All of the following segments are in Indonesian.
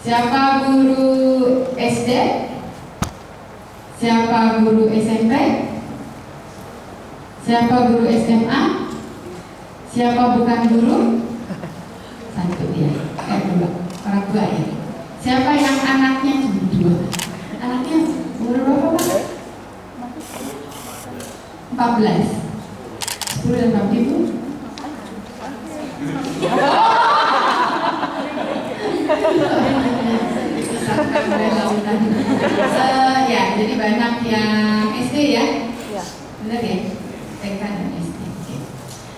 Siapa guru SD? Siapa guru SMP? Siapa guru SMA? Siapa bukan guru? Satu ya, dua. Orang tua ya. Siapa yang anaknya dua? Anaknya umur berapa Pak? 14. 10 dan 4 ibu? Ya, jadi banyak yang SD ya? Benar ya? TK dan SD.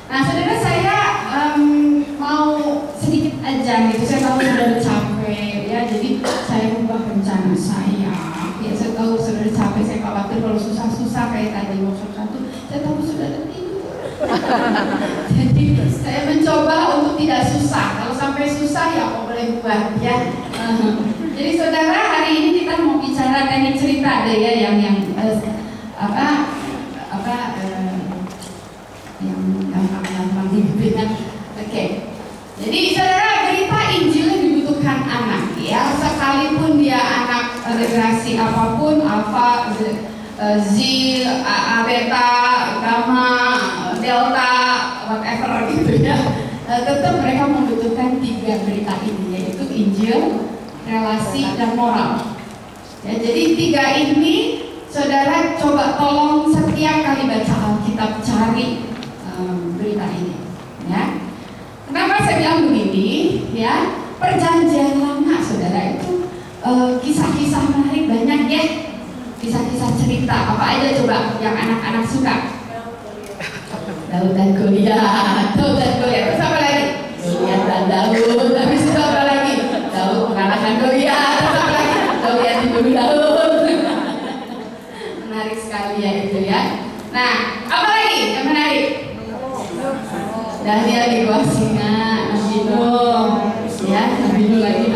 Nah, saudara saya mau sedikit aja gitu. Saya tahu saudara capek ya, jadi saya ubah rencana saya. Ya, saya tahu saudara capek, saya khawatir kalau susah-susah kayak tadi workshop 1. Saya tahu saudara tidur. Jadi saya mencoba untuk tidak susah. Kalau sampai susah ya apa boleh buat ya. Jadi saudara, hari ini kita mau bicara teknik cerita deh ya, yang gampang dibilang. Oke. Jadi saudara, berita Injil dibutuhkan anak ya, sekalipun dia anak generasi apapun, alfa, Z, A, beta, gamma, delta, whatever gitu ya, tetap mereka membutuhkan 3 berita ini, yaitu Injil, relasi, dan moral. Ya, jadi 3 ini saudara coba tolong setiap kali baca Alkitab cari berita ini ya. Kenapa saya bilang begini ya? Perjanjian lama saudara itu kisah-kisah menarik banyak ya. Kisah-kisah cerita apa aja coba yang anak-anak suka? Daud dan Goliat. Terus apa lagi? Goliat dan Daud. Habis itu apa lagi? Daud mengalahkan Goliat. Terus apa lagi? Goliat dibunuh Daud. Menarik sekali ya itu ya. Nah, apa lagi yang menarik? Daniel di gua singa, Nabi Nuh, ya, Nabi Nuh lagi,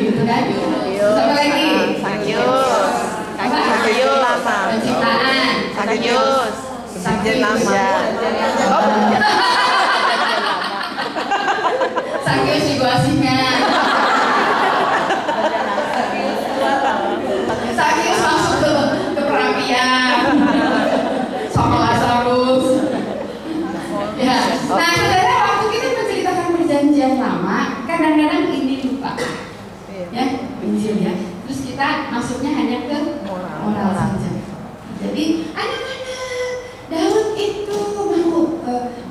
gitu kan? Terus apa lagi? Sakyus lama. Penciptaan. Sakyus lama. Sakyus di gua singa. Sakyus masuk ke perapian. Sama Lazarus. Ya. Nah, saudara, waktu kita menceritakan perjanjian lama, kadang-kadang ini lupa. Ya, Injil ya. Terus kita masuknya hanya ke moral saja. Jadi, anak-anak, Daud itu mau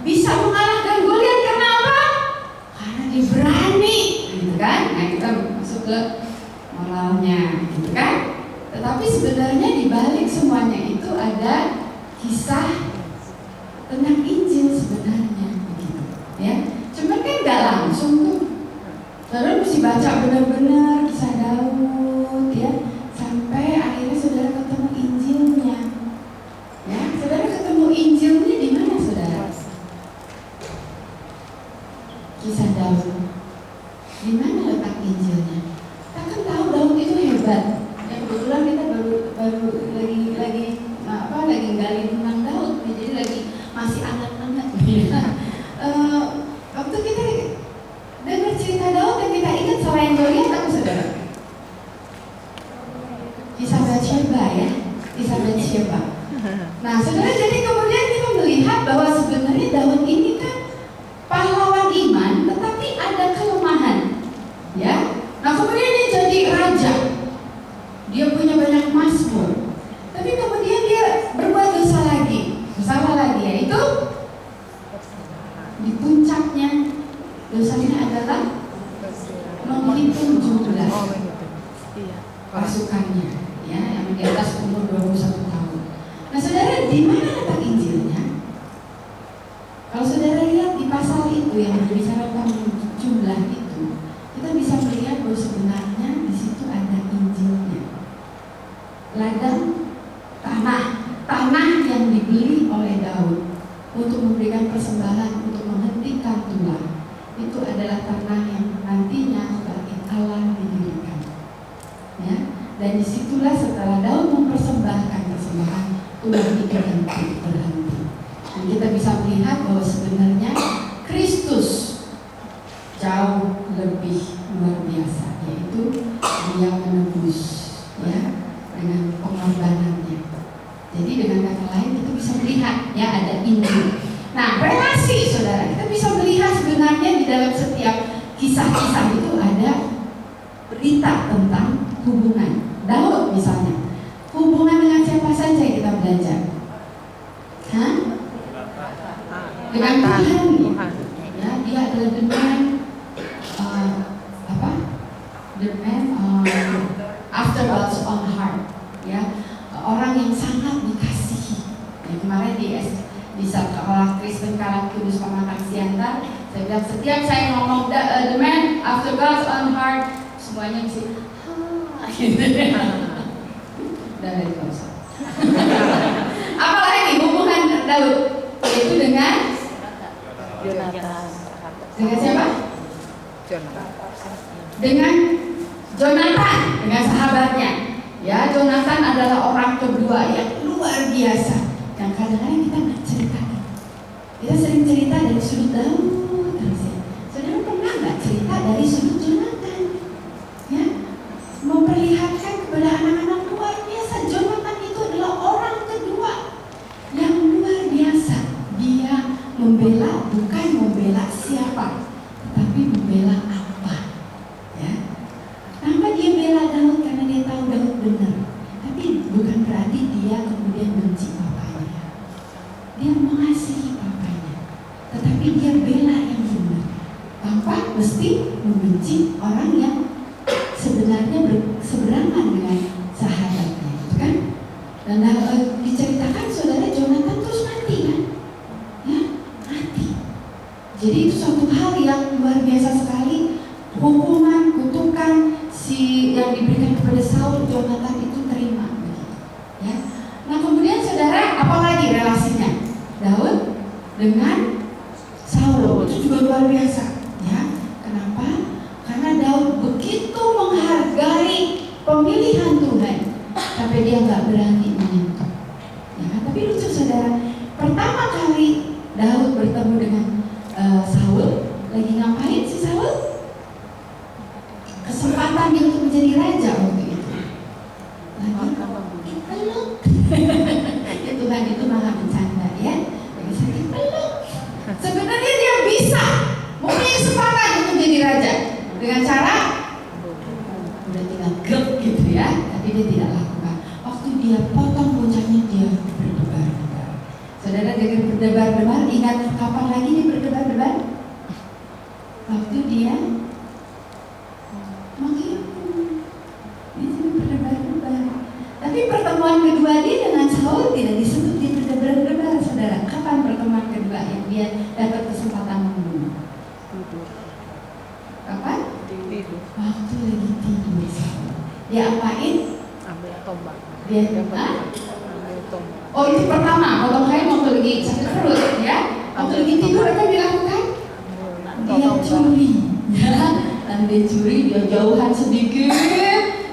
bisa mengalahkan Goliat karena apa? Karena dia berani, gitu kan? Nah, kita masuk ke moralnya, gitu kan? Tetapi sebenarnya di balik semuanya itu ada kisah tentang Injil sebenarnya, begitu, ya. Cuman kan nggak langsung tuh. Saudara mesti baca benar-benar kisah Daud, ya, sampai akhirnya saudara ketemu Injilnya, ya. Saudara ketemu Injilnya di mana, saudara? Kisah Daud. Di mana letak Injilnya? Kita kan tahu Daud itu hebat. Ya, kebetulan kita baru lagi gali tentang Daud, jadi lagi masih anak-anak. Waktu kita dengar cerita Daud dan kita ingat selain Goliat apa saudara? Kisah Batsyeba ya, kisah Batsyeba. Nah saudara, jadi kemudian kita melihat bahwa sebenarnya Daud ini kan pahlawan iman, tetapi ada kelemahan, ya. Nah kemudian dia jadi raja, dia punya banyak mazmur, tapi kemudian dia berbuat dosa lagi, yaitu di puncaknya dosanya adalah menghitung jumlah pasukannya, ya, yang di atas umur 21 tahun. Nah saudara, di mana letak Injilnya? Kalau saudara lihat di pasal itu yang berbicara tentang jumlah itu, kita bisa melihat bahwa sebenarnya di situ ada Injilnya. Ladang tanah yang dibeli oleh Daud untuk memberikan persembahan untuk menghentikan tulah, itu adalah tanah yang nantinya bagi Allah didirikan, ya. Dan disitulah setelah Daud mempersembahkan persembahan, tulah itu berhenti. Dan kita bisa melihat bahwa sebenarnya Kristus jauh lebih luar biasa, yaitu dia menebus ya dengan pengorbanannya. Jadi dengan kata lain kita bisa melihat ya ada Injil. Nah, relasi saudara, kita bisa melihat sebenarnya di dalam setiap kisah-kisah itu ada berita tentang hubungan. Daud misalnya, hubungan dengan siapa saja kita belajar? Hah? Dengan Tuhan. Ya, dia adalah the man after God's own heart. Ya, orang yang sangat dikasihi. Ya, kemarin di sekolah Kristen Kalang Kudus Pematang Siantar, saya bilang setiap saya ngomong the man after God's own heart, semuanya mesti dari dosa. Apalagi hubungan Daud itu dengan Jonathan. dengan siapa? Jonathan. Dengan Jonathan, dengan sahabatnya. Ya, Jonathan adalah orang kedua yang luar biasa. Yang kadang-kadang kita nggak cerita. Kita sering cerita dari sudut Daud terus ya. Saudara pernah nggak cerita dari sudut Jonathan? Ya, memperlihatkan kepada anak-anak luar biasa. Jonathan itu adalah orang kedua yang luar biasa. Dia membela, bukan membela siapa, tetapi membela apa. Ya, kenapa dia bela Daud? Karena dia tahu Daud benar. Tapi bukan berarti dia kemudian benci papanya. Dia mengasihi papanya, tetapi dia bela yang benar tanpa mesti membenci orang yang sebenarnya berseberangan dengan sahabatnya, gitu kan? Dan diceritakan saudara Jonathan terus mati kan? Ya, mati. Jadi itu suatu hal yang luar biasa sekali. Hukuman, kutukan yang diberikan kepada Saul, Jonathan itu terima. Ya. Nah kemudian saudara, apalagi relasinya Daud dengan Saul itu juga luar biasa. Ya, kenapa? Karena Daud begitu menghargai pemilihan Tuhan, tapi dia nggak berani menyentuh. Ya, tapi lucu saudara, pertama kali Daud bertemu dengan Saul, lagi ngapain sih Saul? Kesempatan dia untuk menjadi raja waktu itu. Lagi peluk. Ya Tuhan itu malah bercanda ya. Lagi sakit peluk. Sebenarnya dia bisa mempunyai kesempatan untuk jadi raja dengan cara udah tinggal grek gitu ya, tapi dia tidak lakukan. Waktu dia potong bocahnya dia berdebar-debar. Saudara dengan berdebar-debar, ingat kapan lagi dia berdebar-debar? Waktu dia menghimpun. Dia berdebar-debar. Tapi pertemuan kedua dia dengan Saul tidak disebut dia berdebar-debar, saudara. Kapan pertemuan kedua yang dia dapat kesempatan membunuh? Kapan? Tidur. Waktu lagi tidur Saul. Dia apain? Ambil tombak. Dia ambil tombak. Oh itu pertama, potong kain waktu lagi sakit perut ya. Waktu lagi tidur apa yang dilakukan? Dia curi. Ya, dan dia curi, dia jauhan sedikit,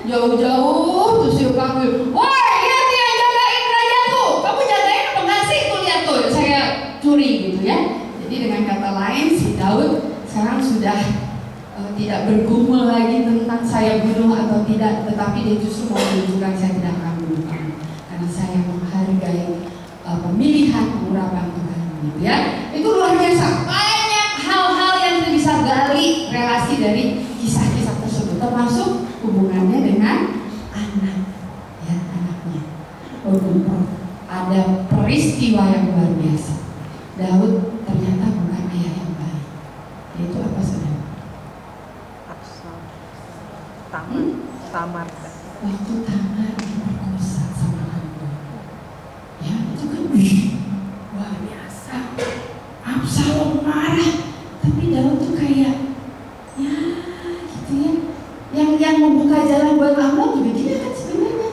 jauh-jauh, terus dia panggil, woi lihat dia jagain rajaku, kamu jagain apa nggak sih? Tuh lihat tuh, saya curi gitu ya. Jadi dengan kata lain si Daud sekarang sudah tidak bergumul lagi tentang saya bunuh atau tidak, tetapi dia justru mau menunjukkan saya tidak akan bunuh kamu karena saya menghargai pemilihan pengurapan Tuhan gitu ya. Itu luar biasa. Banyak hal-hal yang kita bisa gali relasi dari kisah-kisah tersebut, termasuk hubungannya dengan anak ya, anaknya. Ada peristiwa yang luar biasa. Daud ternyata bukan ayah yang baik. Yaitu apa saudara? Tamar. Waktu Tamar diperkosa sama Amnon. Ya itu kan luar biasa. Absalom marah, tapi Daud tuh kayak ya gitu ya. Yang membuka jalan buat Amnon juga dia kan sebenarnya.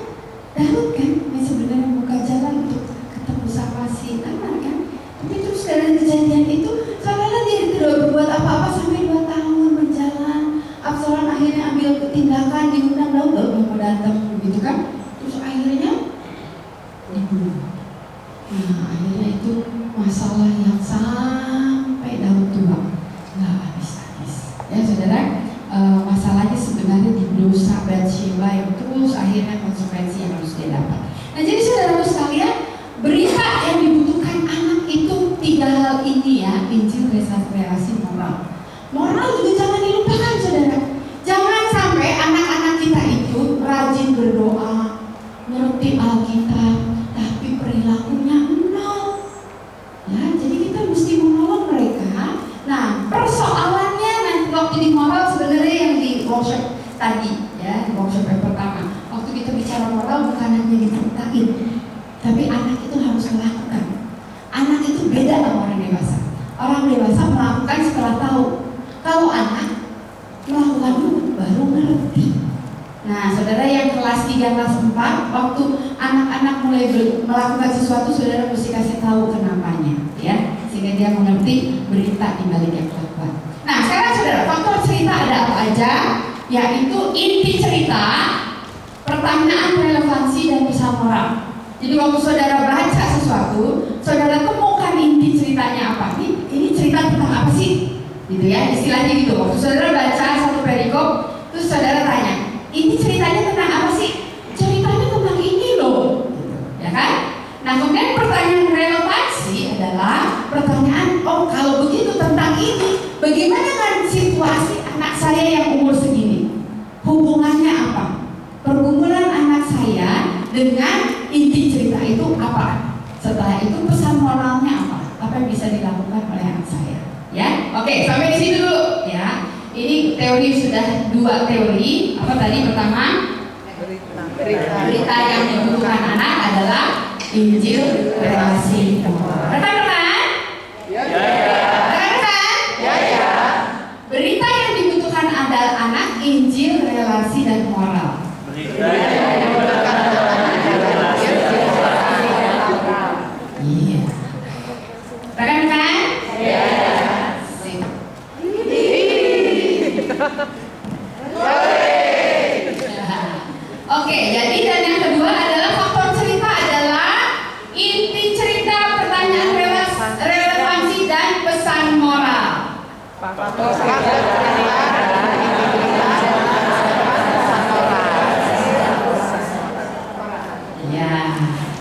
Daud kan yang sebenarnya membuka jalan untuk ketemu sama si Tamar kan. Tapi terus dari kejadian itu seolah-olah dia tidak berbuat apa-apa sampai 2 tahun berjalan. Absalom akhirnya ambil tindakan, diundang Daud, Daud mau datang gitu kan. ya saudara, masalahnya sebenarnya di dosa Batsheba yang terus akhirnya konsekuensi yang harus dia dapat. Nah jadi saudara sekalian, berita yang dibutuhkan anak itu 3 hal ini ya, Injil, relasi, moral. Moral juga jangan dilupakan saudara. Jangan sampai anak-anak kita itu rajin berdoa, ngerti Alkitab, tapi perilakunya nol. Ya, jadi kita mesti menolong mereka. Nah, persoalannya nanti waktu di moral sebenarnya yang di workshop tadi, ya, di workshop yang pertama. Waktu kita bicara moral bukan hanya diceritain, tapi anak itu harus melakukan. Anak itu beda sama orang dewasa. Orang dewasa melakukan setelah tahu. Kalau anak melakukan dulu baru ngerti. Nah, saudara yang kelas 3, kelas 4, waktu anak-anak mulai melakukan sesuatu, saudara mesti kasih tahu kenapanya, ya, sehingga dia mengerti berita di balik yang dilakukan. Nah, sekarang saudara, faktor cerita ada apa aja? Yaitu inti cerita, pertanyaan relevansi dan pesan moral. Jadi waktu saudara baca sesuatu, saudara temukan inti ceritanya apa? Ini cerita tentang apa sih? Gitu ya, istilahnya gitu. Waktu saudara baca satu perikop, terus saudara tanya, ini ceritanya tentang apa sih? Ceritanya tentang ini loh, ya kan? Nah kemudian pertanyaan relevansi adalah pertanyaan, oh kalau begitu tentang ini, bagaimana dengan situasi anak saya yang umur segini? Hubungannya apa? Pergumulan anak saya dengan inti cerita itu apa? Setelah itu pesan moralnya apa? Apa yang bisa dilakukan oleh anak saya? Ya, oke, sampai di situ dulu ya. Ini teori sudah 2 teori. Apa tadi pertama? Berita yang dibutuhkan anak adalah Injil, relasi, moral. Rekan-rekan? Ya. Rekan-rekan? Ya. Berita yang dibutuhkan adalah anak, Injil, relasi, dan moral. Iya. Rekan-rekan? Ya. Oke, jadi dan yang kedua adalah faktor cerita adalah inti cerita, pertanyaan relevansi dan pesan moral. Faktor cerita Ya,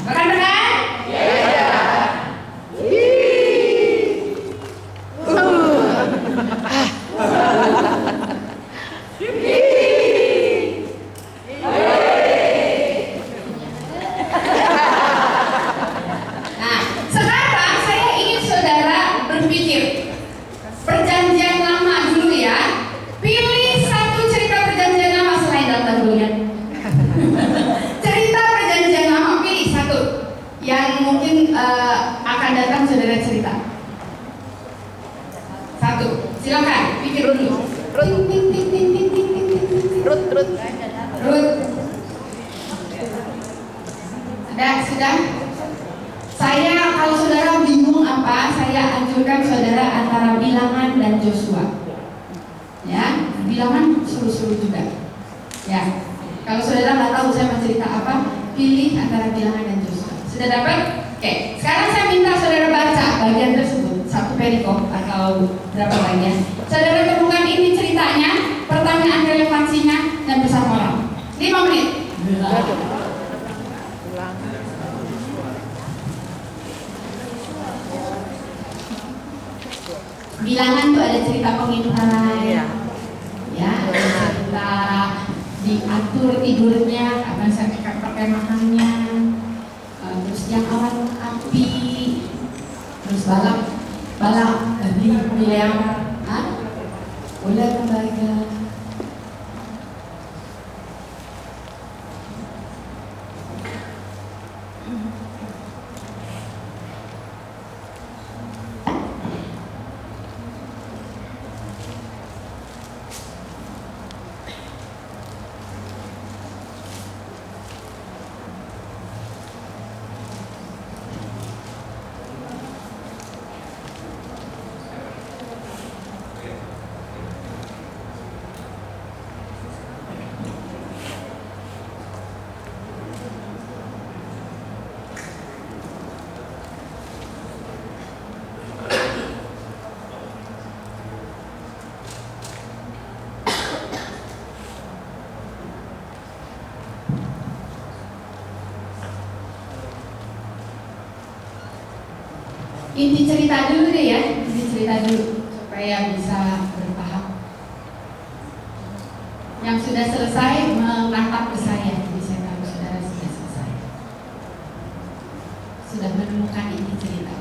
rekan-rekan? Ya. Nah, sekarang saya ingin saudara berpikir perjanjian lama dulu ya. Pilih satu cerita perjanjian lama selain daftar dulunya. Cerita perjanjian lama, pilih satu yang mungkin akan datang saudara cerita. Satu, silakan pikir dulu. Ruth. Ada sudah? Saya kalau saudara bingung apa, saya anjurkan saudara antara Bilangan dan Joshua. Ya, Bilangan seru-seru juga. Ya, kalau saudara nggak tahu saya mau cerita apa, pilih antara Bilangan dan Joshua. Sudah dapat? Oke, sekarang saya minta saudara baca bagian tersebut, satu perikop atau berapa bagian. Saudara temukan ini ceritanya, pertanyaan relevansinya, dan pesan moral. 5 menit. Bilangan tuh ada cerita pengintai, ya, ada cerita diatur tidurnya, apa saya pakai makannya, terus yang awan api, terus balak tadi bilang, boleh kembalikan. inti cerita dulu deh ya, inti cerita dulu supaya bisa bertahap. Yang sudah selesai menatap ke saya, jadi saya tahu saudara sudah selesai, sudah menemukan inti cerita.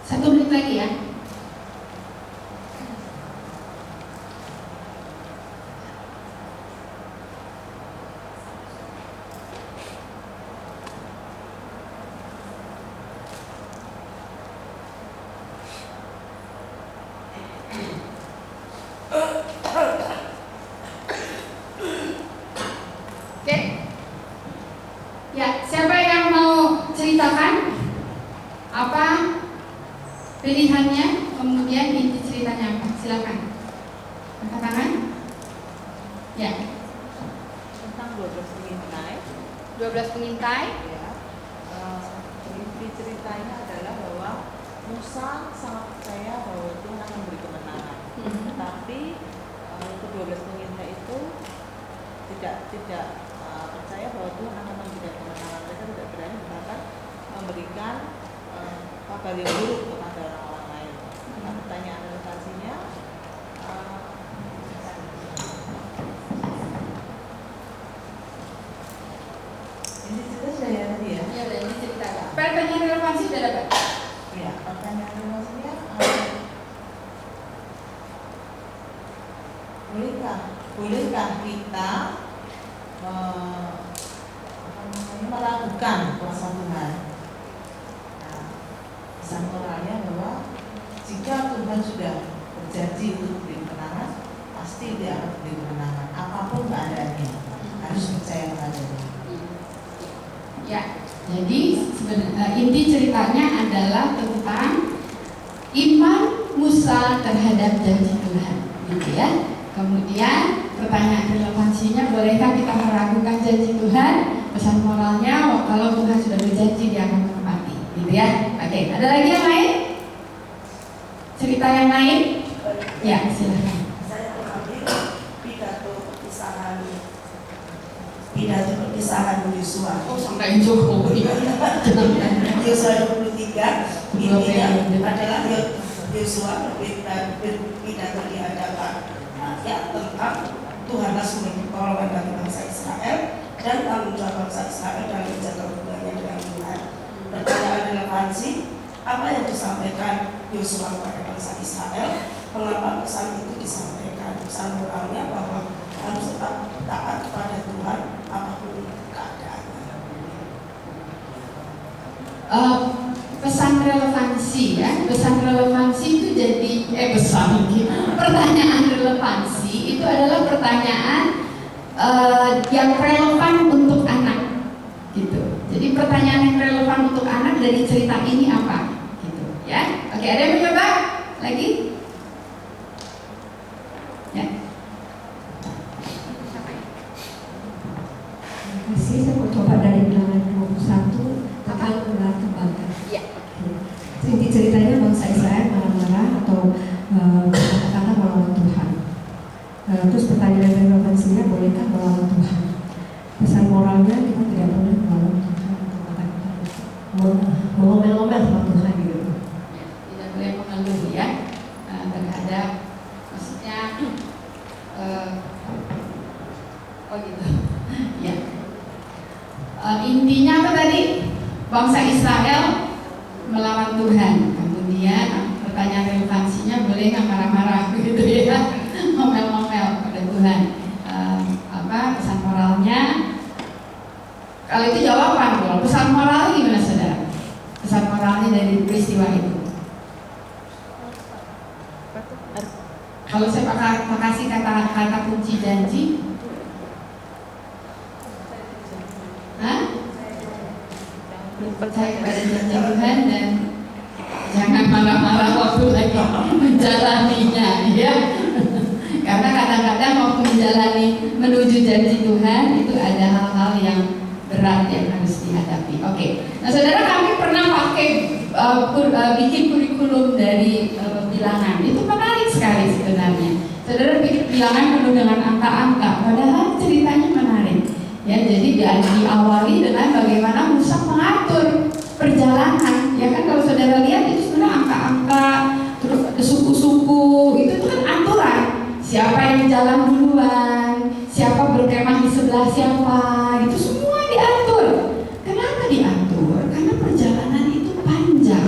Satu menit lagi ya. Oke. Ya, siapa yang mau ceritakan apa pilihannya, kemudian inti ceritanya apa? Silakan. Angkat tangan. Ya. Tentang 12 pengintai. 12 pengintai. Ya. Inti ceritanya adalah bahwa Musa sangat percaya bahwa Tuhan akan memberi kemenangan. Tetapi ke-12 pengintai itu tidak percaya bahwa Tuhan akan memberikan kemenangan. Mereka tidak berani bahkan memberikan kabar yang buruk kepada orang-orang lain. Nah, pertanyaan relevansinya, ini cerita sudah ya tadi ya? Ya, ini cerita. Pertanyaan relevansi sudah dapat. Ya, pertanyaan relevansinya, bolehkah kita meragukan kuasa Tuhan? Pesan moralnya bahwa jika Tuhan sudah berjanji untuk memberi kemenangan, pasti dia akan memberi kemenangan apapun keadaannya. Harus percaya padanya. Ya, jadi sebenarnya inti ceritanya adalah tentang iman Musa terhadap janji Tuhan, gitu ya. Kemudian pertanyaan relevansinya, bolehkah kita meragukan janji Tuhan? Pesan moralnya, kalau Tuhan sudah berjanji dia akan menepati, gitu ya. Oke, ada lagi yang lain? Cerita yang lain? Ya, silakan. Saya mengambil pidato perpisahan Yosua. Oh, sampai Jokowi. Yosua 23 intinya adalah Yosua berpidato di hadapan rakyat tentang Tuhanlah sumber pertolongan bagi bangsa Israel dan tanggung jawab bangsa Israel dalam menjaga hubungannya dengan Tuhan. Pertanyaan relevansi, apa yang disampaikan Yosua kepada bangsa Israel? Mengapa pesan itu disampaikan? Pesan moralnya bahwa harus tetap taat kepada Tuhan apapun keadaannya. Pesan relevansi ya, pesan relevansi itu jadi pertanyaan relevansi itu adalah pertanyaan yang relevan untuk anak, gitu. pertanyaan yang relevan untuk anak dari cerita ini apa? Gitu, ya. Oke, ada yang mencoba lagi? Ya. Terima kasih, saya mau coba dari Bilangan 21 tentang ular kebanggaan. Ya. Inti ceritanya bangsa Israel marah-marah atau kata-kata melawan Tuhan. Terus pertanyaan relevansinya, bolehkah melawan Tuhan? Pesan moralnya, kita tidak boleh melawan Tuhan atau kata-kata mengomel-ngomel sama Tuhan gitu. Tidak boleh mengeluh ya terhadap, maksudnya oh gitu ya. Intinya apa tadi? Bangsa Israel melawan Tuhan. Kemudian pertanyaan relevansinya, boleh nggak marah-marah gitu ya, ngomel-ngomel pada Tuhan. Pesan moralnya, kalau itu jawaban. Kalau pesan moralnya gimana saudara? Pesan moralnya dari peristiwa itu. Kalau saya kasih kata kunci janji, percaya pada janji Tuhan dan jangan marah-marah waktu lagi menjalaninya, ya. Karena kadang-kadang waktu menuju janji Tuhan itu ada hal-hal yang berat yang harus dihadapi. Oke. Nah, saudara, kami pernah pakai bikin kurikulum dari bilangan. Itu menarik sekali sebenarnya. Saudara bikin bilangan penuh dengan angka-angka, padahal ceritanya menarik. Ya, jadi diawali dengan bagaimana Musa mengatur perjalanan. Ya kan, kalau saudara lihat itu sebenarnya angka-angka, terus ada suku-suku, itu kan aturan. Siapa yang jalan duluan, siapa berkemah di sebelah siapa, itu semua diatur. Kenapa diatur? Karena perjalanan itu panjang.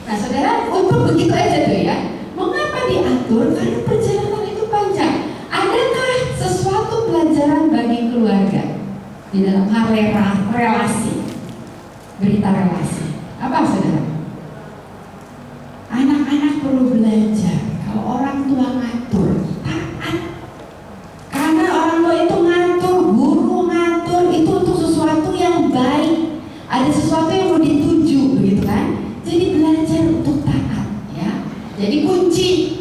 Nah, saudara, untuk begitu aja tuh ya. Mengapa diatur? Karena perjalanan itu panjang. Adakah sesuatu pelajaran bagi keluarga di dalam hal relasi, berita relasi? Apa saudara? Anak-anak perlu belajar kalau orang tua ngatur, taat. Karena orang tua itu ngatur, guru ngatur, itu untuk sesuatu yang baik. Ada sesuatu yang mau dituju, begitu kan? Jadi belajar untuk taat, ya. Jadi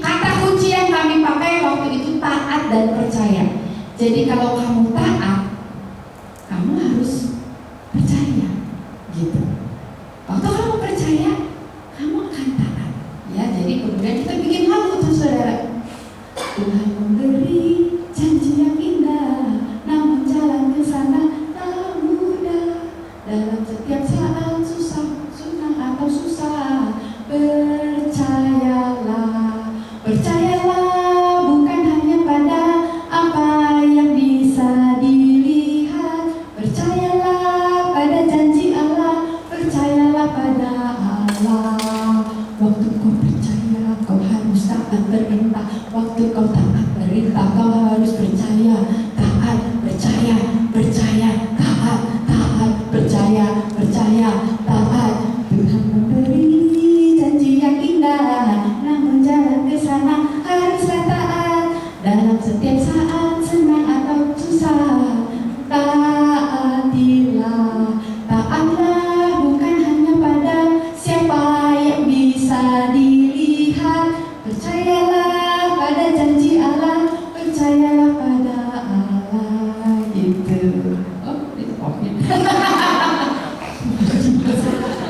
kata kunci yang kami pakai waktu itu taat dan percaya. Jadi kalau kamu taat, kamu harus percaya, gitu. Waktu kamu percaya, kamu akan taat, ya. Jadi kemudian kita bikin lagu tuh, saudara. Tuhan memberi janji yang indah, namun jalan ke sana tak mudah. Dalam setiap saat senang atau susah, percayalah, percayalah bukan hanya pada apa yang bisa dilihat. Percayalah pada janji Allah, percayalah pada Allah. Waktu kau percaya, kau harus taat perintah. Waktu kau taat perintah, kau harus percaya. Taat, percaya, percaya, taat, taat, percaya, percaya, taat. Tuhan memberi janji yang indah, namun jalan ke sana haruslah taat. Dalam setiap saat senang atau susah, taatilah. Taatlah bukan hanya pada siapa yang bisa dilihat. Percayalah pada janji Allah, percayalah pada Allah, gitu. Oh, itu pokoknya.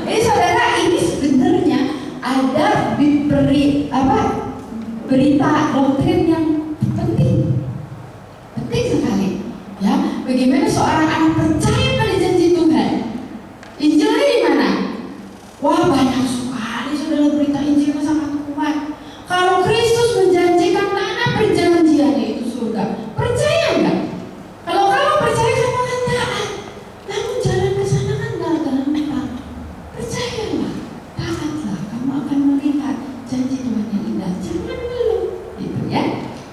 Jadi saudara, ini sebenarnya ada berita doktrin yang penting sekali, ya. Bagaimana seorang anak percaya pada janji Tuhan? Injilnya di mana? Wah, banyak sekali saudara, berita Injil sangat kuat. Kalau Kristus menjanjikan mana perjanjiannya itu surga, percaya nggak? Kalau kamu percaya, kamu akan taat. Namun jalan ke sana kan dalam apa? Percayalah, taatlah, kamu akan melihat janji Tuhan yang indah. Jangan belum, gitu ya.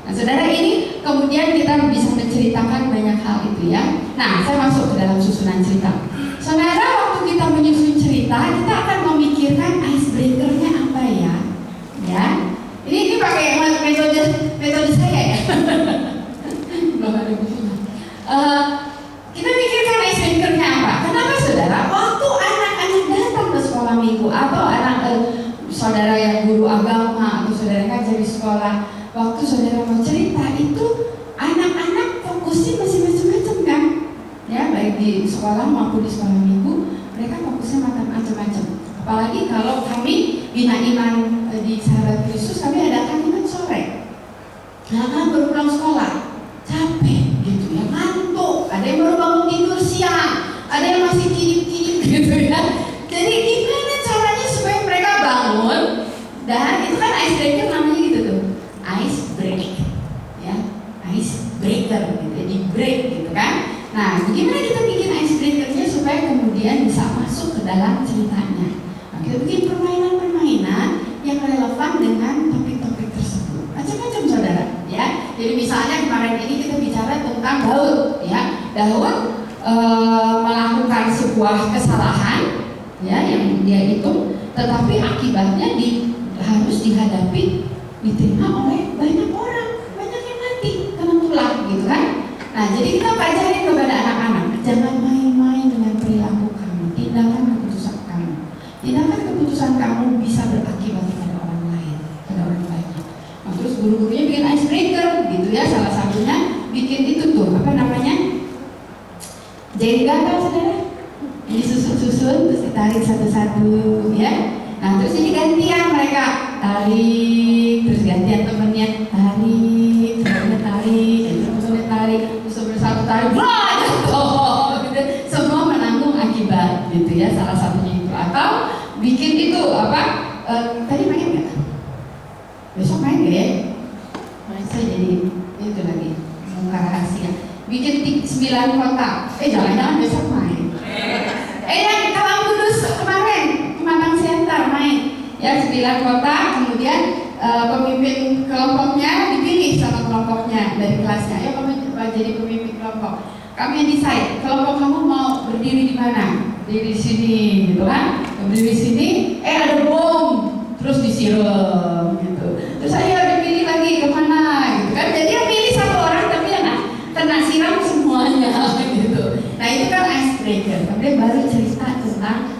Nah, saudara, ini kemudian kita bisa menceritakan banyak hal itu ya. Nah, saya masuk ke dalam susunan cerita. Saudara, waktu kita menyusun cerita, kita akan memikirkan icebreaker-nya apa ya? Ya. Ini pakai metode saya ya. Belum ada bukunya. Kita mikirkan icebreaker-nya apa? Kenapa saudara? Waktu saudara yang guru agama atau saudara ngajar di sekolah, waktu saudara mau cerita itu anak-anak fokusnya masih macam-macam kan, ya baik di sekolah maupun di sekolah minggu mereka fokusnya macam-macam. Apalagi kalau kami bina iman di Sahabat Kristus, kami ada iman sore. Anak-anak baru pulang sekolah, capek gitu ya, ngantuk, ada yang baru bangun tidur siang, ada yang masih kirim-kirim gitu ya. Jadi gimana caranya supaya mereka bangun? Dan itu kan ice breaker namanya gitu tuh, ice break ya, ice breaker gitu, di break gitu kan. Nah, bagaimana kita bikin ice breakernya supaya kemudian bisa masuk ke dalam ceritanya? Nah, kita bikin permainan-permainan yang relevan dengan topik-topik tersebut. Macam-macam saudara ya. Jadi misalnya kemarin ini kita bicara tentang Daud ya. Daud melakukan sebuah kesalahan ya yang dia itu, tetapi akibatnya harus dihadapi, diterima oleh banyak orang, banyak yang mati kena tulah gitu kan. Nah, jadi kita ajarin kepada anak-anak, jangan main-main dengan perilaku kamu, tindakan keputusan kamu. Tindakan keputusan kamu bisa berakibat pada orang lain, pada orang banyak. Nah, terus guru-gurunya bikin ice breaker gitu ya, salah satunya bikin itu tuh, apa namanya? Jenga kan saudara? Ini susun-susun terus ditarik satu-satu ya. Nah, terus ini gantian mereka tarik, terus gantian temennya tarik, temennya tarik, temennya tarik, terus bersatu tarik, wah jatuh gitu. Semua menanggung akibat gitu ya, salah satunya itu. Atau bikin itu apa? Tadi main nggak? Besok main nggak ya? Saya jadi itu lagi muka rahasia. Bikin 9 kotak. Jangan-jangan besok main. Yang Kalam Kudus kemarin Pematang Center main ya, 9 kotak. Kemudian pemimpin kelompoknya dipilih sama kelompoknya dari kelasnya. Ya, kamu jadi pemimpin kelompok. Kamu yang decide kelompok kamu mau berdiri di mana? Berdiri di sini gitu kan? Berdiri di sini. Ada bom, terus disiram gitu. Terus saya dipilih lagi kemana gitu kan? Jadi yang pilih satu orang tapi yang kena siram semuanya gitu. Nah, itu kan ice breaker. Kemudian baru cerita tentang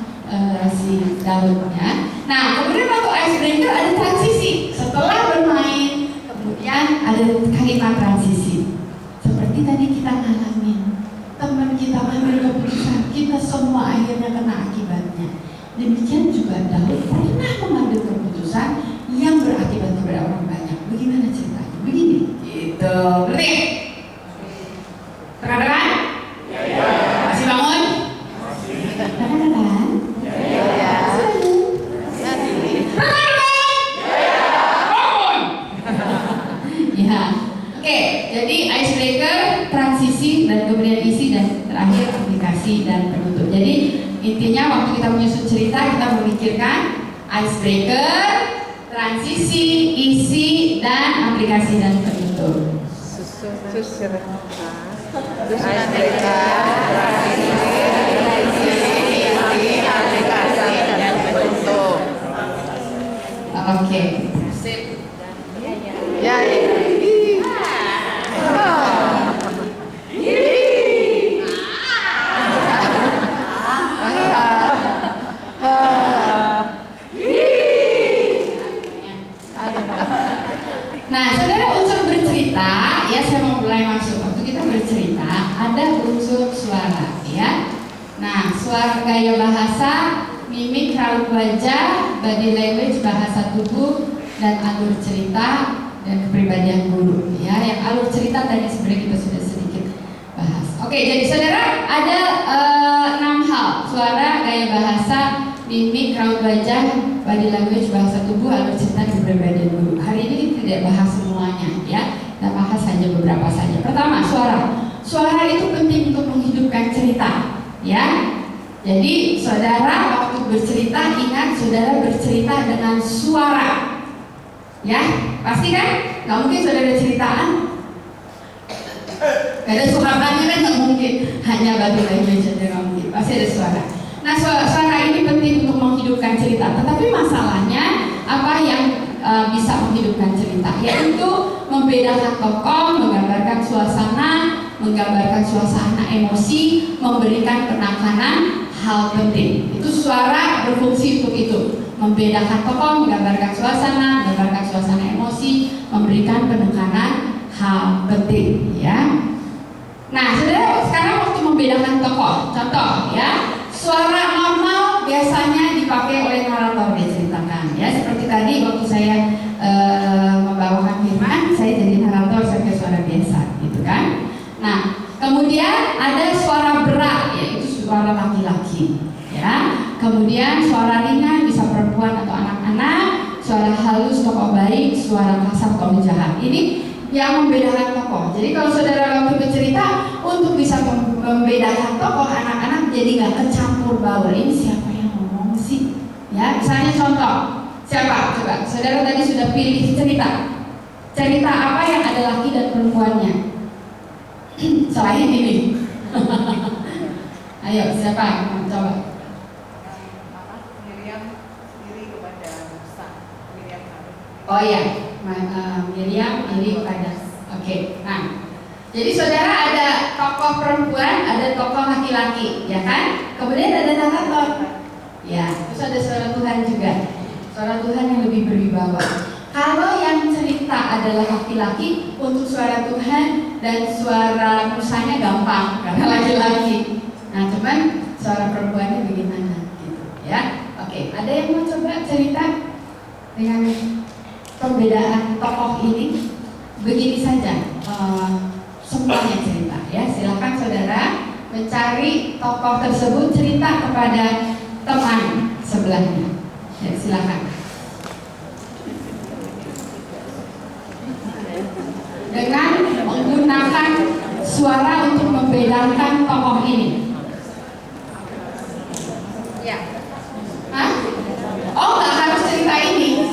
si Daudnya. Nah, kemudian waktu ice breaker ada transisi. Setelah bermain, kemudian ada kalimat transisi. Seperti tadi kita ngalamin, teman kita ambil keputusan, kita semua akhirnya kena akibatnya. Demikian juga Daud pernah mengambil keputusan yang berakibat kepada orang banyak. Bagaimana ceritanya? Begini, gitu. Ngerti? Terang-terang? Ya. Masih bangun? Terang-terang? Ya. Bangun! Ya. Oke, jadi icebreaker, transisi, dan kemudian isi, dan terakhir aplikasi dan penutup. Jadi intinya waktu kita menyusun cerita, kita memikirkan icebreaker, transisi, isi, dan aplikasi dan penutup. Oke. Sip. Ya. Nah, saudara, unsur bercerita, ya saya mau mulai masuk. Waktu kita bercerita, ada unsur suara, ya. Nah, suara, gaya bahasa, mimik, raut wajah, body language, bahasa tubuh, dan alur cerita dan kepribadian guru. Ya, yang alur cerita tadi sebenarnya kita sudah sedikit bahas. Oke, jadi saudara ada 6 hal: suara, gaya bahasa, mimik, raut wajah, body language, bahasa tubuh, alur cerita, dan kepribadian guru. Hari ini kita tidak bahas semuanya, ya. Kita bahas hanya beberapa saja. Pertama, suara. Suara itu penting untuk menghidupkan cerita, ya. Jadi saudara waktu bercerita, ingat saudara bercerita dengan suara, ya. Pasti kan? Gak mungkin saudara ceritaan gak ada suaranya, kan gak mungkin. Hanya body language saja, gak mungkin. Pasti ada suara. Nah, suara ini penting untuk menghidupkan cerita. Tetapi masalahnya apa yang bisa menghidupkan cerita? Yaitu membedakan tokoh, menggambarkan suasana emosi, memberikan penekanan hal penting. Itu suara berfungsi untuk itu, membedakan tokoh, menggambarkan suasana emosi, memberikan penekanan hal penting, ya. Nah, saudara, sekarang waktu membedakan tokoh, contoh, ya, suara normal biasanya dipakai oleh narator diceritakan, ya. Seperti tadi waktu saya membawakan firman, saya jadi narator, saya pakai suara biasa, gitu kan. Nah, kemudian ada suara berat, yaitu suara laki-laki, ya. Kemudian suara ringan bisa perempuan atau anak-anak, suara halus tokoh baik, suara kasar tokoh jahat. Ini yang membedakan tokoh. Jadi kalau saudara waktu bercerita, untuk bisa membedakan tokoh, anak-anak jadi nggak kecampur baur. Ini siapa yang ngomong sih? Ya, misalnya contoh, siapa? Coba, saudara tadi sudah pilih cerita. Cerita apa yang ada laki dan perempuannya? Selain ini. Ayo, siapa? Coba. Miriam iri kepada Musa. Miriam harus. Oh iya, Miriam iri pada. Oke, nah, jadi saudara ada tokoh perempuan, ada tokoh laki-laki, ya kan? Kemudian ada narator, ya. Terus ada suara Tuhan juga, suara Tuhan yang lebih berwibawa. Kalau yang cerita adalah laki-laki, untuk suara Tuhan dan suara Musanya gampang karena laki-laki. Nah, cuman suara perempuannya bagaimana, gitu, ya? Oke, ada yang mau coba cerita dengan pembedaan tokoh ini? Begini saja, semuanya cerita, ya. Silakan saudara mencari tokoh tersebut, cerita kepada teman sebelahnya, ya, silakan. Dengan menggunakan suara untuk membedakan tokoh ini. Ya. Hah? Oh, nggak harus cerita ini,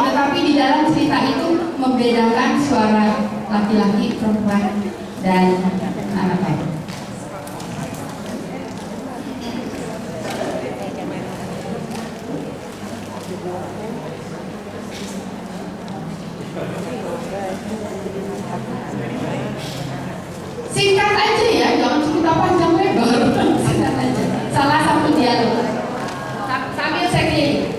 tetapi di dalam cerita itu membedakan suara laki-laki, perempuan, dan anak-anak. Singkat aja ya, jangan cerita panjang lebar. Singkat aja. Salah satu dialog. Sambil saya keliling.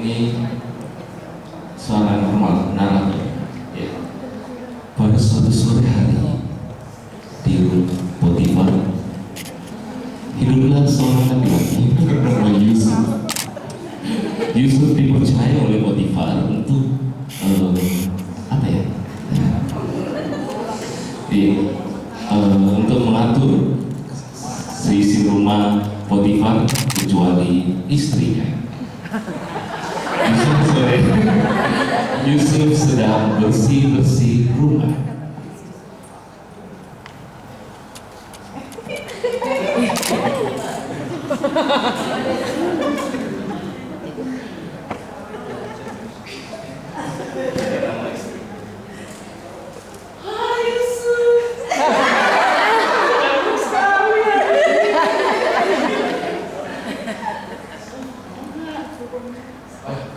ini suara normal narator. Ya. Pada suatu sore hari di rumah Potifar hiduplah seorang laki-laki bernama Yusuf. Yusuf dipercaya oleh Potifar untuk apa ya? Untuk mengatur seisi rumah Potifar kecuali istrinya. Yusuf sedang bersih-bersih rumah.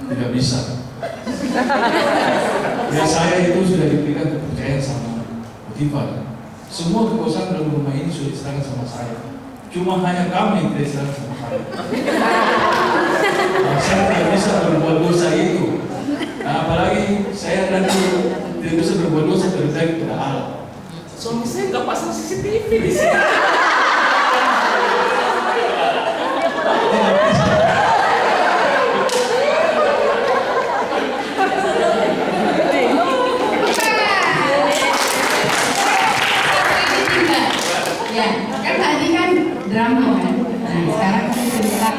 Tidak bisa. Ya saya itu sudah diberikan kepercayaan sama Potifar. Semua kekuasaan dalam rumah ini sudah diserahkan sama saya. Cuma hanya kamu yang tidak diserahkan sama saya. Nah, saya tidak bisa berbuat dosa itu. Nah, apalagi saya nanti tidak bisa berbuat dosa terhadap kepada Allah. Suami saya nggak pasang CCTV di sini. Ya, kan tadi kan drama kan. Nah, sekarang kita cerita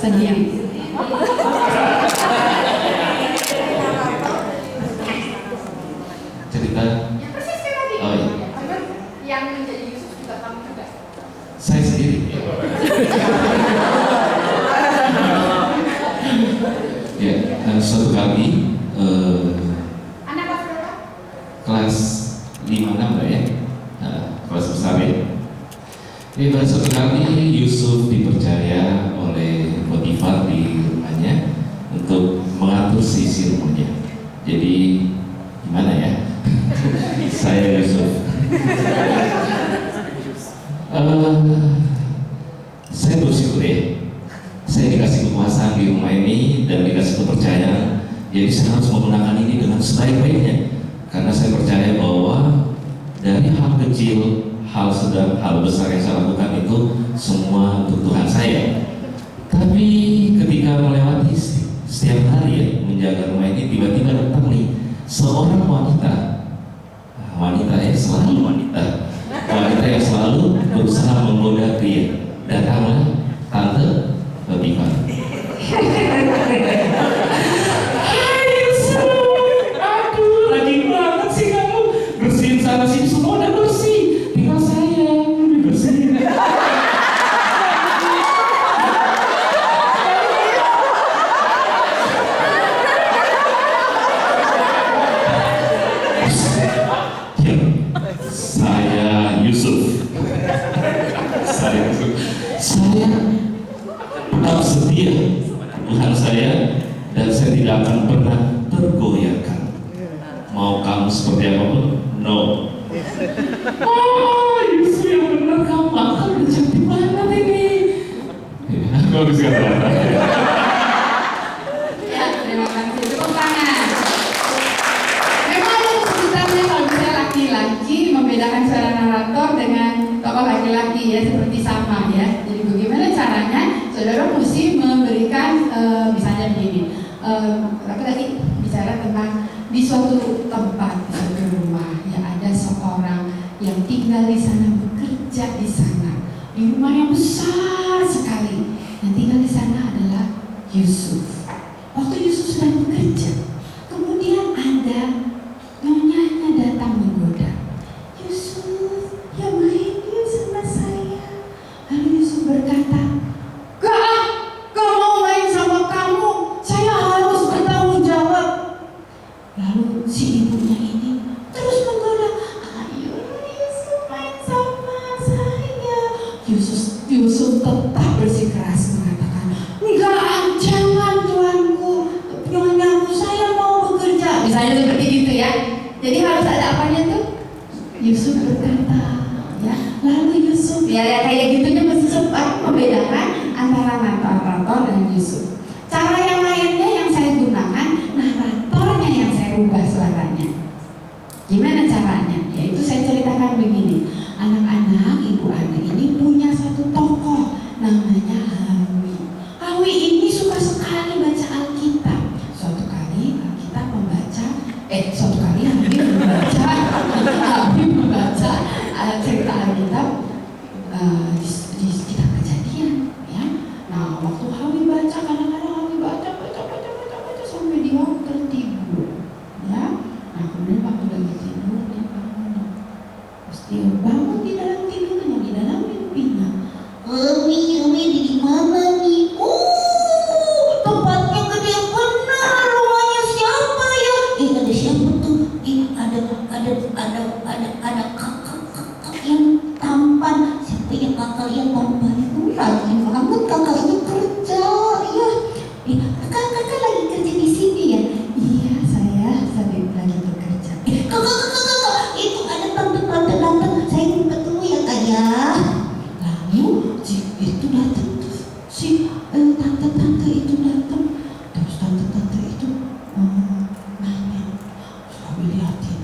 sedih. Cerita Ya persis kayak tadi. Oh, iya. Cuman yang menjadi Yusuf juga kamu juga. saya sendiri. Ya, suatu kali Anak kelas berapa? kelas 5-6 lah ya, kelas besar ya. Jadi pada suatu kali Yusuf dipercaya oleh Potifar di rumahnya untuk mengatur sisi rumahnya. Jadi gimana ya? Saya Yusuf. Saya bersyukur ya. Saya dikasih kekuasaan di rumah ini dan dikasih kepercayaan. Jadi saya harus menggunakan ini dengan sebaik-baiknya. Karena saya percaya bahwa dari hal kecil, hal sedang, hal besar yang saya lakukan itu semua untuk Tuhan saya. Tapi ketika melewati setiap hari ya menjaga rumah ini, tiba-tiba datang nih seorang wanita yang selalu wanita yang selalu berusaha menggoda pria. Datanglah Tante Potifar. Rajin banget sih kamu, bersihin sana sini semua udah bersih, tinggal saya yang bersihin. Saya Yusuf. Saya tetap setia Tuhan saya dan saya tidak akan pernah tergoyahkan. Mau kamu seperti apapun, no. Oh, Yusuf yang benar, kamu akan udah cantik banget ini. Aku bisa kata. Ya, terima kasih. Tepuk tangan. Memang ada kesulitannya kalau misalnya laki-laki membedakan suara narator dengan tokoh laki-laki ya, seperti sama ya. Jadi bagaimana caranya saudara mesti memberikan misalnya begini. Laki-laki bicara tentang di suatu tempat, di suatu rumah ya ada seorang yang tinggal di sana, bekerja di sana, di rumah yang besar sekali. Yang tinggal di sana adalah Yusuf. Waktu Yusuf sedang bekerja, kemudian ada nyonyanya datang menggoda. Yusuf, ya main yuk sama saya. Lalu Yusuf berkata, gak mau main sama kamu. Saya harus bertanggung jawab. Lalu si ibunya ini terus menggoda, ayo Yusuf main sama saya. Yusuf tetap bersikeras mengatakan, enggak, jangan tuanku, nyonya saya mau bekerja. Misalnya seperti itu ya. Jadi harus ada apanya tuh? Yusuf berkata, ya. Lalu Yusuf, ya kayak gitunya Yusuf membedakan antara narator dan Yusuf. Cara yang lainnya yang saya caranya. Gimana caranya? Yaitu saya ceritakan begini. Anak-anak, ibu anak ini punya satu tokoh namanya Hawi. Hawi ini suka sekali baca Alkitab. Suatu kali Hawi membaca cerita Alkitab di kitab Kejadian, ya. Nah, waktu Hawi baca, kadang-kadang Hawi baca sampai dia tertidur, ya. Nah, kemudian waktu lagi tidur dia bangun. Terus dia bangun di dalam tidurnya, di dalam mimpinya. Hawi di mana nih? Tempatnya gede benar, rumahnya siapa ya? Ada siapa tuh? Ada kakak yang tampan. Siapa yang kakak yang tampan itu? Rajin banget kakaknya kerja, ya. Kakak lagi kerja di sini ya? Iya, saya lagi bekerja. Kakak, itu ada tante datang. Saya ingin ketemu ya kak ya. Lalu itu datang si tante itu datang. Terus tante itu nanya, Hawi liatin.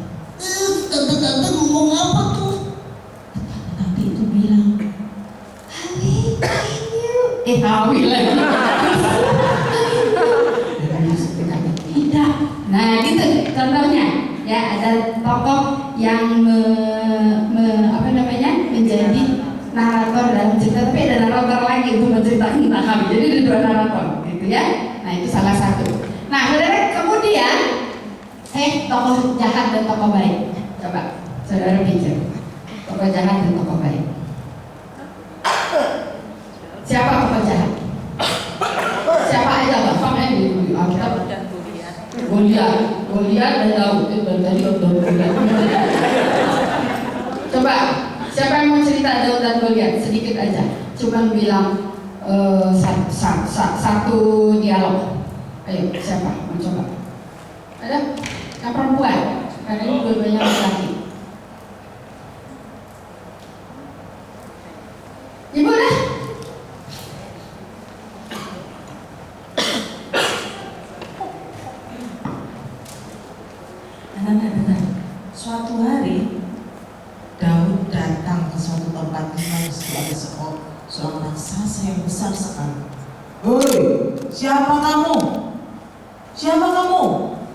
Tante ngomong apa tuh? Tante itu bilang, Hawi, Hawi lagi. Tidak. Nah, gitu contohnya. Ya, ada tokoh yang menjadi narator dalam cerita, tapi ada narator lagi untuk menceritakan tentang Hawi. Jadi ada dua narator, gitu ya. Nah, itu salah satu. Nah, saudara, kemudian tokoh jahat dan tokoh baik. Coba saudara pikir, tokoh jahat dan tokoh baik. Siapa tokoh jahat? Siapa aja gampang di Alkitab? Goliat dan Daud. Tadi Goliat. Coba siapa yang mau cerita Daud dan Goliat? Sedikit aja. Cuma bilang satu dialog. Ayo, siapa? Mau coba? Ada? Yang perempuan? Karena ini dua-duanya laki-laki. Ibu dah. Benar. Suatu hari Daud datang ke suatu tempat di mana sebagai seorang raksasa yang besar sekali. Hei, siapa kamu? Siapa kamu?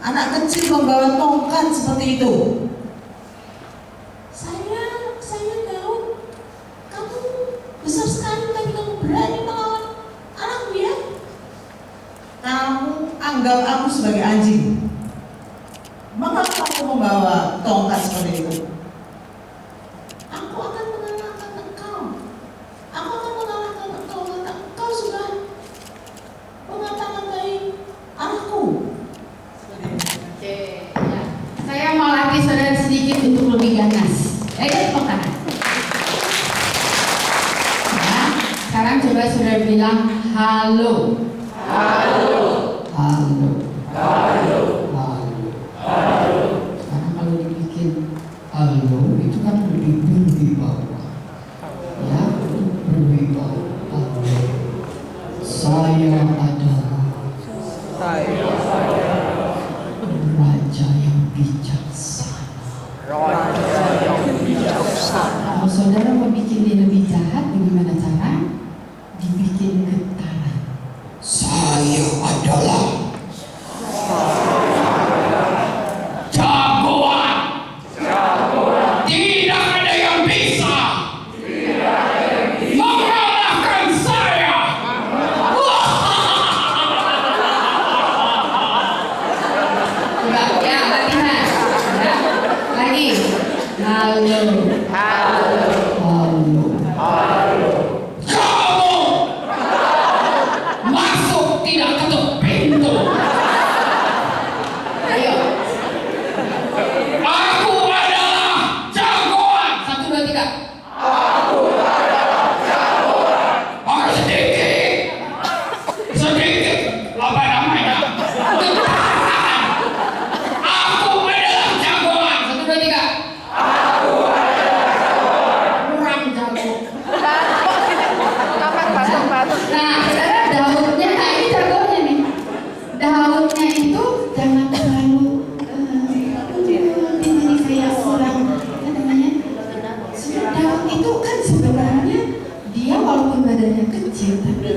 Anak kecil membawa tongkat seperti itu. Saya Daud. Kamu besar sekali tapi kamu berani melawan anakku ya? Kamu anggap aku sebagai anjing. Mengapa kamu membawa tongkat seperti itu? Aku akan mengalahkan engkau. Aku akan mengalahkan engkau karena engkau sudah mengata-ngatai anakku. Oke, ya. Saya mau latih saudara sedikit untuk lebih ganas. Tepuk tangan. Nah, sekarang coba saudara bilang halo. Halo. Halo. Halo. Halo. Karena kalau dibikin halo itu kan lebih berwibawa. Ya, berwibawa. Halo. Saya adalah Raja yang bijaksana. Kalau saudara mau bikin dia lebih jahat, bagaimana cara? Dibikin getaran. Saya adalah jagoan. Tidak ada yang bisa mengalahkan saya. Coba ya, latihan. Ya. Lagi. Halo. Halo.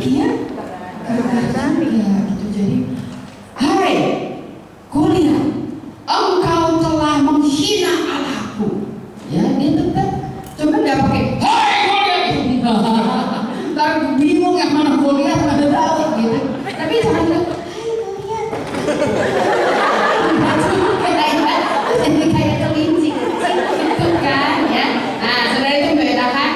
dia kekasih ya gitu. Jadi, hai Goliat, engkau telah menghina Allahku. Ya, dia tetap coba nggak pakai hai Goliat. Ntar bingung yang mana Goliat mana Daud gitu. Tapi jangan bilang hai Goliat. Jadi kayak kelinci gitu kan ya. Nah, saudara itu membedakan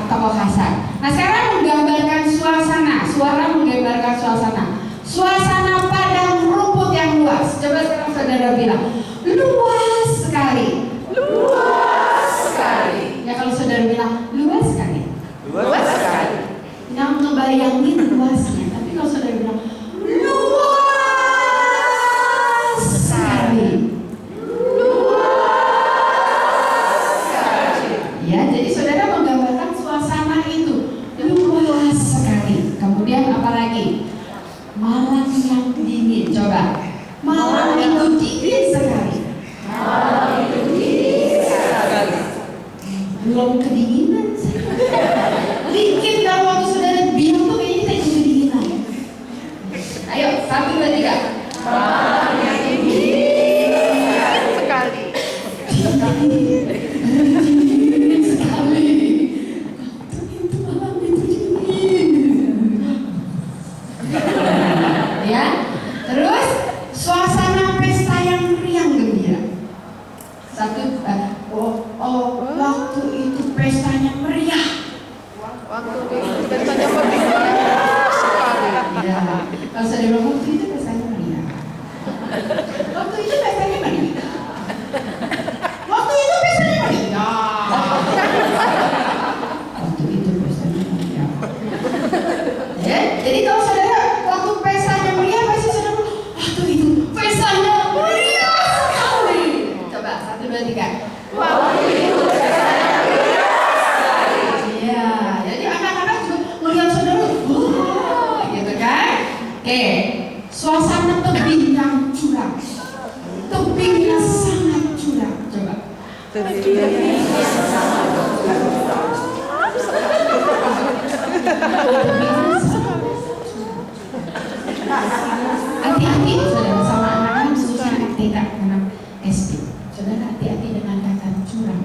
tokoh Hasan. Nah, sekarang menggambarkan suasana, suara menggambarkan suasana. Suasana padang rumput yang luas. Coba sekarang saudara bilang luas sekali. Luas sekali. Ya kalau saudara bilang luas sekali. Luas sekali. Nah, ngebayangin luasnya. Tapi kalau saudara bilang luas sekali. Ya, jadi saudara menggambarkan suasana itu luas sekali. Kemudian apa lagi? Malam yang dingin. Coba. Malam itu dingin sekali. Malam itu dingin sekali. Belum kedinginan. Dikit kalau waktu saudara bilang tuh kayaknya kita kedinginan. Ayo, 1, 2, 3. Malam yang dingin sekali. Dingin sekali. Itu malam itu dingin. Ya, terus suasana pesta yang riang gembira. Waktu itu pestanya meriah. Waktu itu pestanya meriah sekali. Ya, kalau saya bilang waktu itu pestanya meriah. Waktu itu pestanya meriah. Waktu itu pestanya meriah. Waktu itu pestanya meriah. Ya, jadi kalau saudara waktu pestanya meriah pasti saudara bilang, waktu itu pestanya meriah sekali. Coba 1, 2, 3. Waktu itu pestanya meriah sekali. Iya, jadi anak-anak juga melihat saudara, wah, gitu kan? Oke, suasana tebing yang curam. Tebingnya sangat curam. Coba. Hati-hati saudara sama anak-anak khususnya anak TK, anak SD. Saudara hati-hati dengan kata curam.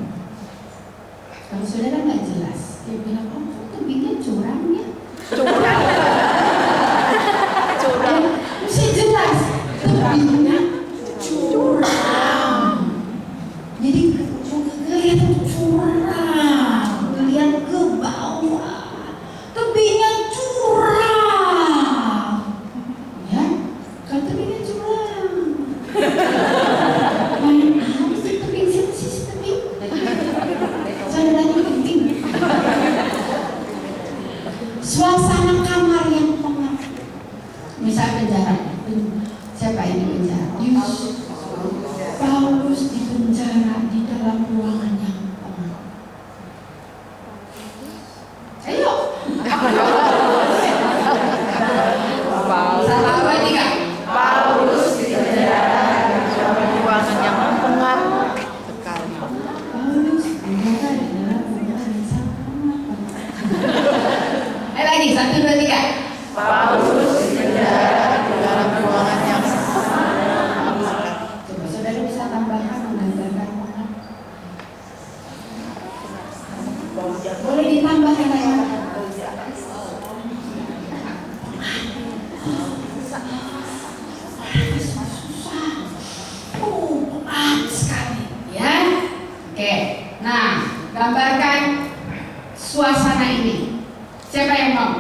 Kalau saudara nggak jelas, dia bilang, oh tebingnya curam ya. Curam. Curam. Mesti jelas. Tebingnya curam. Jadi kelihatan curam, kelihatan ke bawah. Tebingnya curam. Ya, kalau tebingnya curam. Main apa sih tebing sih tebing? Saudaranya penting. Suasana kamar yang pengap. Misal penjara. Siapa ini penjara? Paulus di penjara di dalam ruangan yang pengap. Ayo. 1, 2, 3. Paulus di penjara di dalam ruangan yang pengap sekali. Paulus di penjara di dalam ruangan yang sangat pengap. Ayo lagi 1, 2, 3. Paulus di penjara di dalam ruangan yang Coba saudara bisa tambahkan menggambarkan pengap. Boleh ditambahkan lagi. Pengap sekali, ya. Oke, nah gambarkan suasana ini. Siapa yang mau?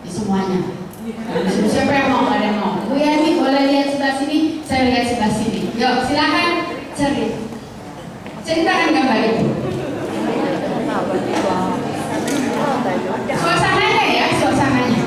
Semuanya. Siapa yang mau? Ada yang mau? Bu Yani boleh lihat sebelah sini, saya lihat sebelah sini. Yuk, silakan ceritakan gambar itu. Suasananya ya, suasananya.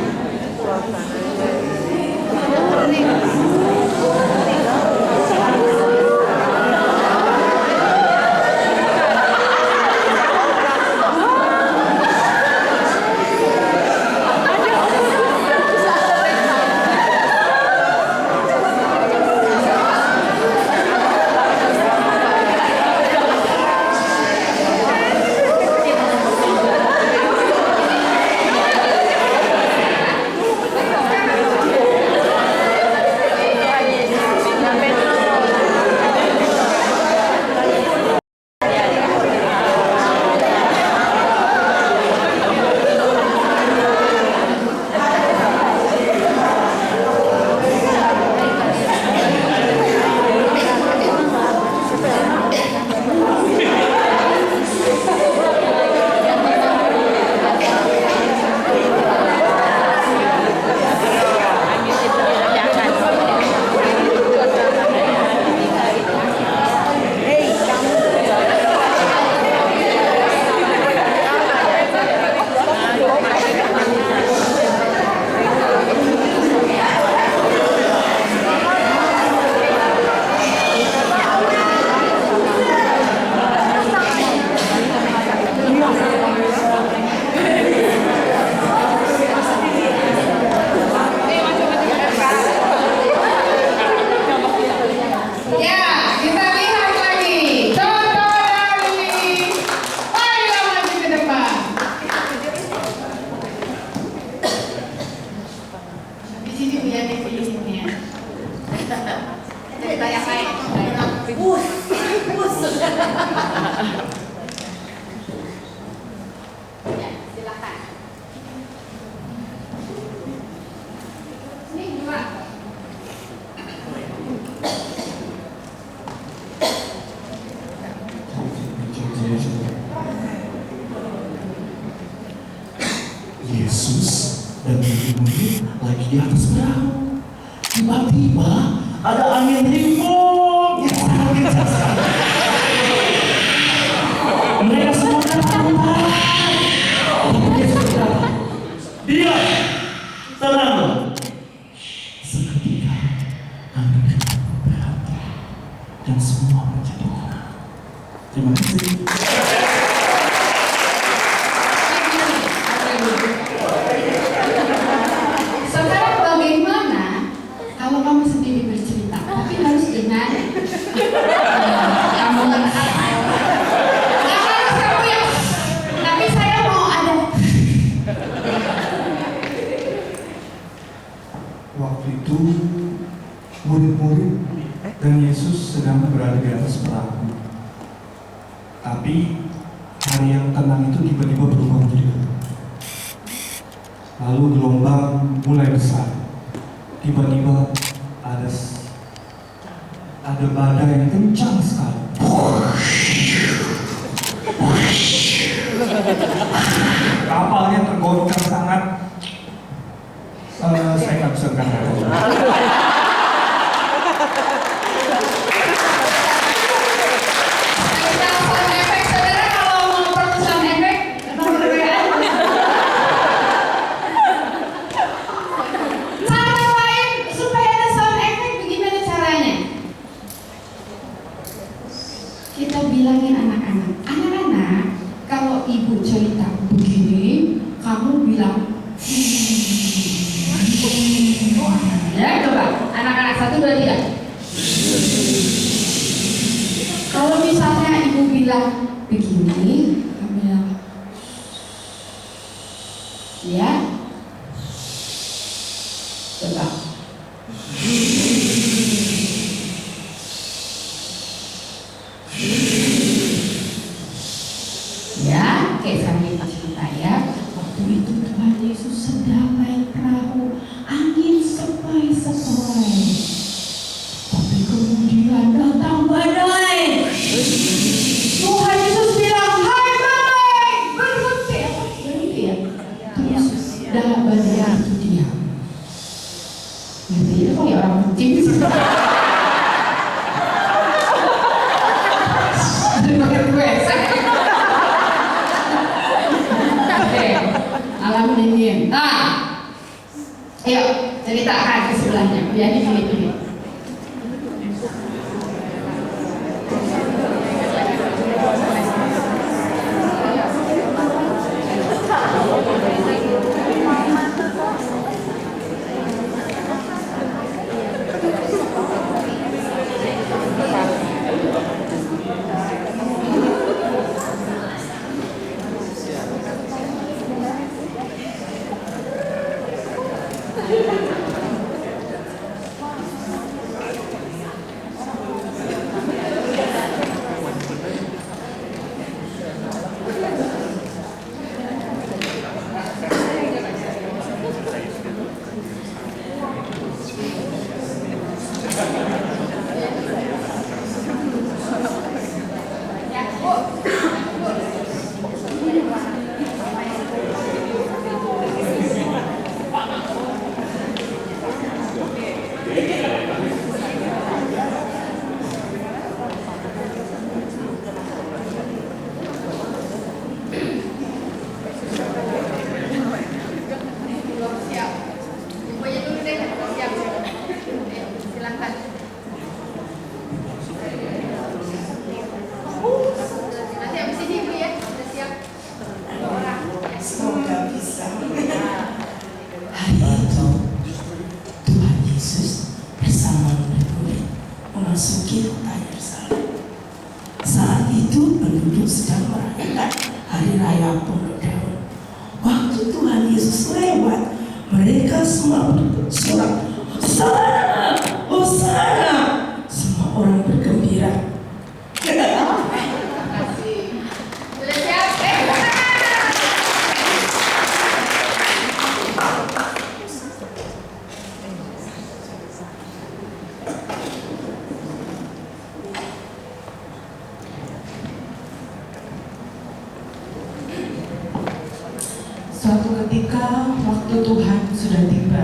Yesus dan murid-murid lagi di atas perahu. Tiba-tiba ada angin ribut yang sangat kencang sekali. Mereka semua ketakutan. Tapi Yesus berkata, "Diam, tenang." Seketika angin ribut berhenti dan semua menjadi tenang. Terima kasih. Sekarang bagaimana kalau kamu sendiri bercerita, tapi harus dengan kamu nggak harus kamu yang, tapi saya mau ada. Waktu itu murid-murid dan Yesus sedang berada di atas perahu. Tapi hari yang tenang itu tiba-tiba berubah menjadi gelap. Lalu gelombang mulai besar. Tiba-tiba ada badai yang kencang sekali. Kapalnya tergoncang sangat. Saya nggak bisa berkata. Sound effect, saudara kalau mau perlu sound effect, nomor WA. Cara lain supaya ada sound effect, bagaimana caranya? Kita bilangin anak-anak, kalau ibu cerita begini, kamu bilang ya, coba anak-anak 1, 2, 3. Kalau misalnya ibu bilang begini, kamu bilang ya, coba. Ya, kayak saya cerita ya. Waktu itu Tuhan Yesus sedang naik perahu, angin sepoi-sepoi. Tapi kemudian datang badai. Tuhan Yesus bilang, "Hai badai, berhenti." Berhenti ya. Terus dalam badai itu diam. Gitu ya, kok ya orang kencing sih. Pakai gue. Oke, alam dingin. Nah, ayo ceritakan ke sebelahnya. Biar pilih-pilih. memasuki kota Yerusalem. Saat itu penduduk sedang merayakan hari raya Pondok Daun. Waktu Tuhan Yesus lewat, mereka semua bersorak, "Hosana, Hosana!" Semua orang bergembira. Sudah siap? Suatu ketika waktu Tuhan sudah tiba,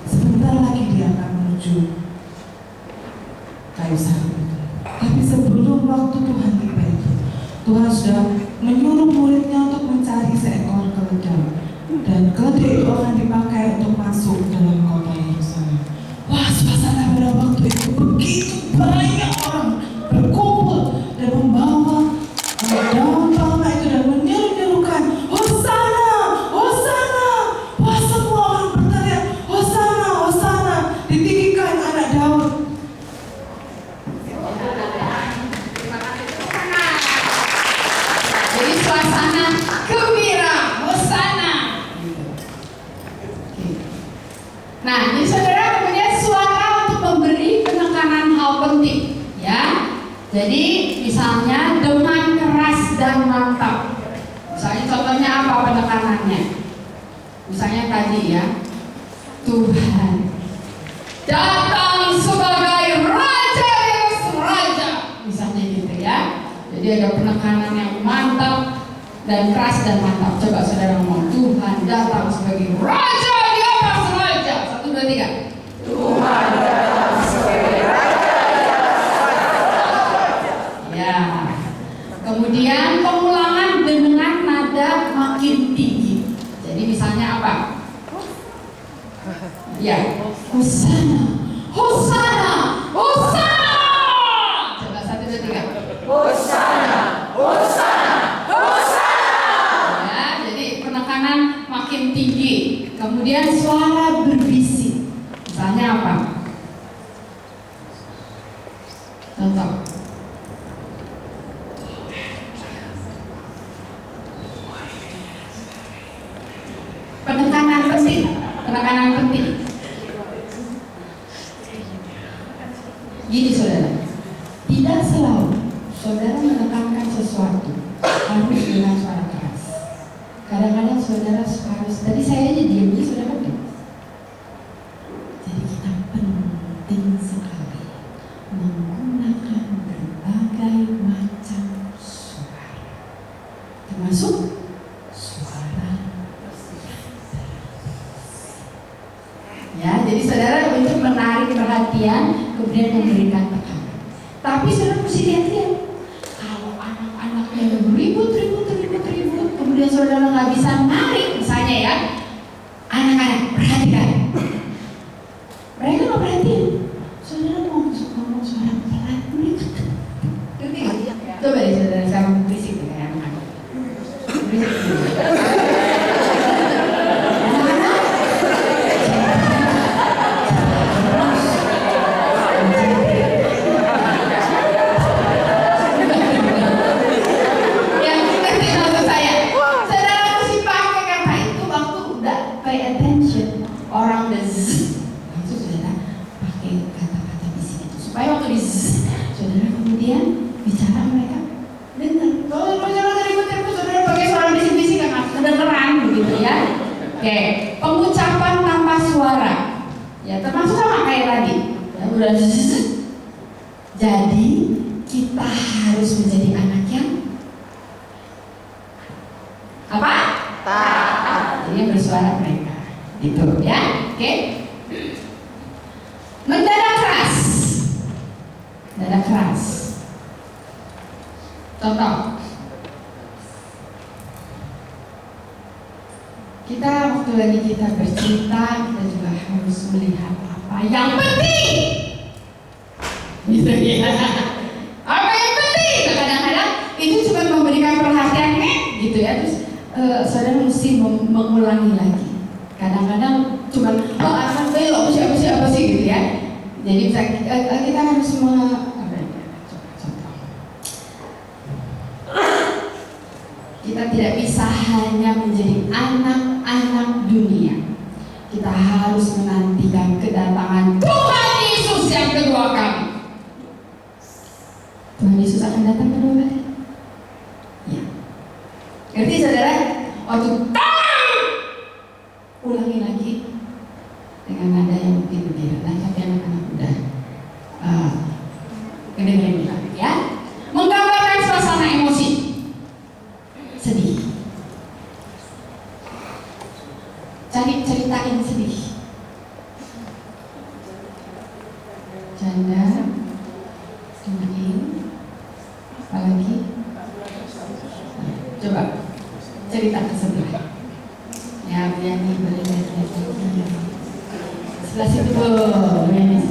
sebentar lagi dia akan menuju kayu salib. Tapi sebelum waktu Tuhan tiba itu, Tuhan sudah menyuruh muridnya untuk mencari seekor keledai, dan keledai itu akan dipakai untuk masuk dalam kota Yerusalem. Wah, suasana pada waktu itu begitu banyak orang berkumpul dan membawa daun palma itu dan menyeru-nyerukan, Hosana, Hosana. Wah, semua orang berteriak, Hosana, Hosana, ditinggikan anak Daud. Jadi suasana gembira, hosana. Nah, jadi saudara, kemudian suara untuk memberi penekanan hal penting, ya. Jadi misalnya dengan keras dan mantap. Misalnya contohnya apa penekanannya? Misalnya tadi ya, Tuhan datang sebagai Raja Yesus Raja, misalnya gitu ya. Jadi ada penekanan yang mantap dan keras dan mantap. Coba saudara ngomong, Tuhan datang sebagai Raja di atas Raja. 1, 2, 3. Tuhan datang sebagai Raja di atas raja. Ya. Kemudian pengulangan dengan nada makin tinggi. Jadi misalnya apa? Ya, Hosana, Hosana, Hosana. Coba 1, 2, 3. Hosana, Hosana, Hosana. Ya, jadi penekanan makin tinggi. Kemudian suara berbisik. Misalnya apa? Contoh. Penekanan penting. Penekanan penting. Gini saudara, tidak selalu saudara menekankan sesuatu harus dengan suara keras. Kadang-kadang saudara harus, tadi saya aja diam, jadi saudara kan. Jadi kita penting sekali menggunakan berbagai macam suara, termasuk suara ya. Jadi saudara untuk menarik perhatian kemudian memberikan tekanan. Tapi saudara mesti lihat-lihat, kalau anak-anaknya ribut, kemudian saudara nggak bisa narik, misalnya ya, anak-anak perhatikan, mereka nggak perhatiin, saudara mau ngomong suara pelan, mereka ngerti nggak? Coba deh saudara sekarang berisik deh kayak anak-anak, berisik. Oke, pengucapan tanpa suara, ya termasuk sama kayak tadi. Ya, udah jadi kita harus menjadi anak yang apa? Taat. Jadi yang bersuara mereka, gitu ya. Oke. Mendadak keras, mendadak keras. Contoh. Kita waktu lagi kita bercerita, kita juga harus melihat apa yang penting, gitu ya. Apa yang penting? Kadang-kadang itu cuma memberikan perhatian, gitu ya. Terus saudara mesti mengulangi lagi. Kadang-kadang cuma akan belok siapa sih, gitu ya. Jadi kita harus kita tidak bisa hanya menjadi anak-anak dunia. Kita harus menantikan kedatangan Tuhan Yesus yang kedua kali. Tuhan Yesus akan datang kedua kali. Ya. Ngerti saudara? Waktu ulangi lagi dengan nada yang mungkin berbeda. Tapi anak-anak udah kedengeran ya. Menggambarkan suasana emosi. Sedih. Cari cerita yang sedih. Janda, Jumain, apalagi? Coba cerita kesedihan. Ya, Biani boleh lihat. Sebelah situ, Biani.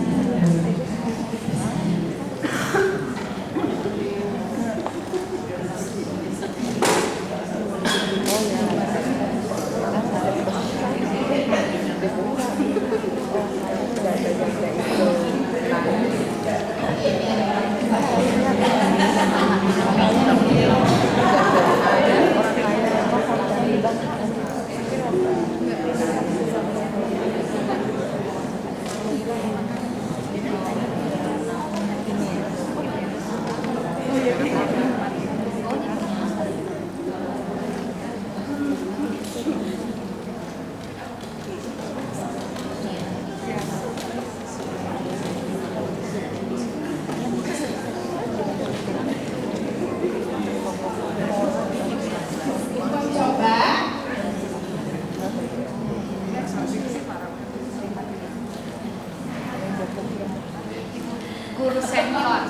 Guru senior.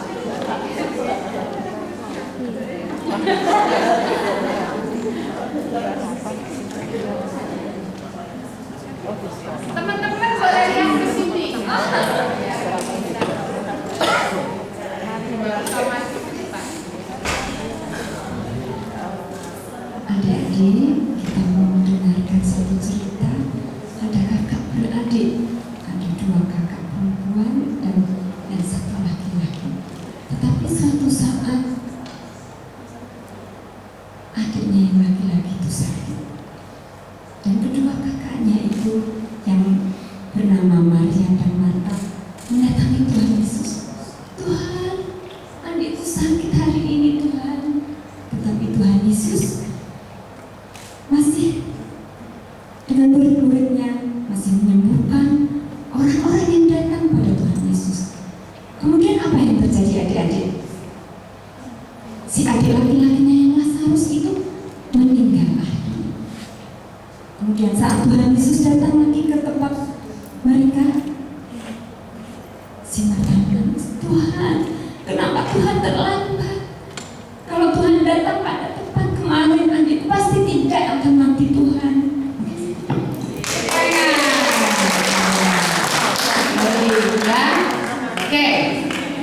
Teman-teman boleh lihat ke sini. Adik-adik, kita mau mendengarkan satu cerita. Ada kakak beradik, ada 2 kakak perempuan dan satu laki-laki. Tetapi suatu saat adiknya yang laki-laki itu sakit, dan kedua kakaknya itu yang bernama Maria dan Marta mendatangi Tuhan Yesus. Tuhan, adikku sakit hari ini Tuhan. Tetapi Tuhan Yesus masih dengan murid-muridnya masih menyembuhkan orang-orang yang datang pada Tuhan Yesus. Kemudian apa yang terjadi adik-adik? Si adik laki-lakinya yang Lazarus itu meninggal akhirnya. Kemudian saat Tuhan Yesus datang lagi ke tempat mereka, si Marta menangis, Tuhan, kenapa Tuhan terlambat? Kalau Tuhan datang pada tempat kemarin, adikku pasti tidak akan mati Tuhan. Oke,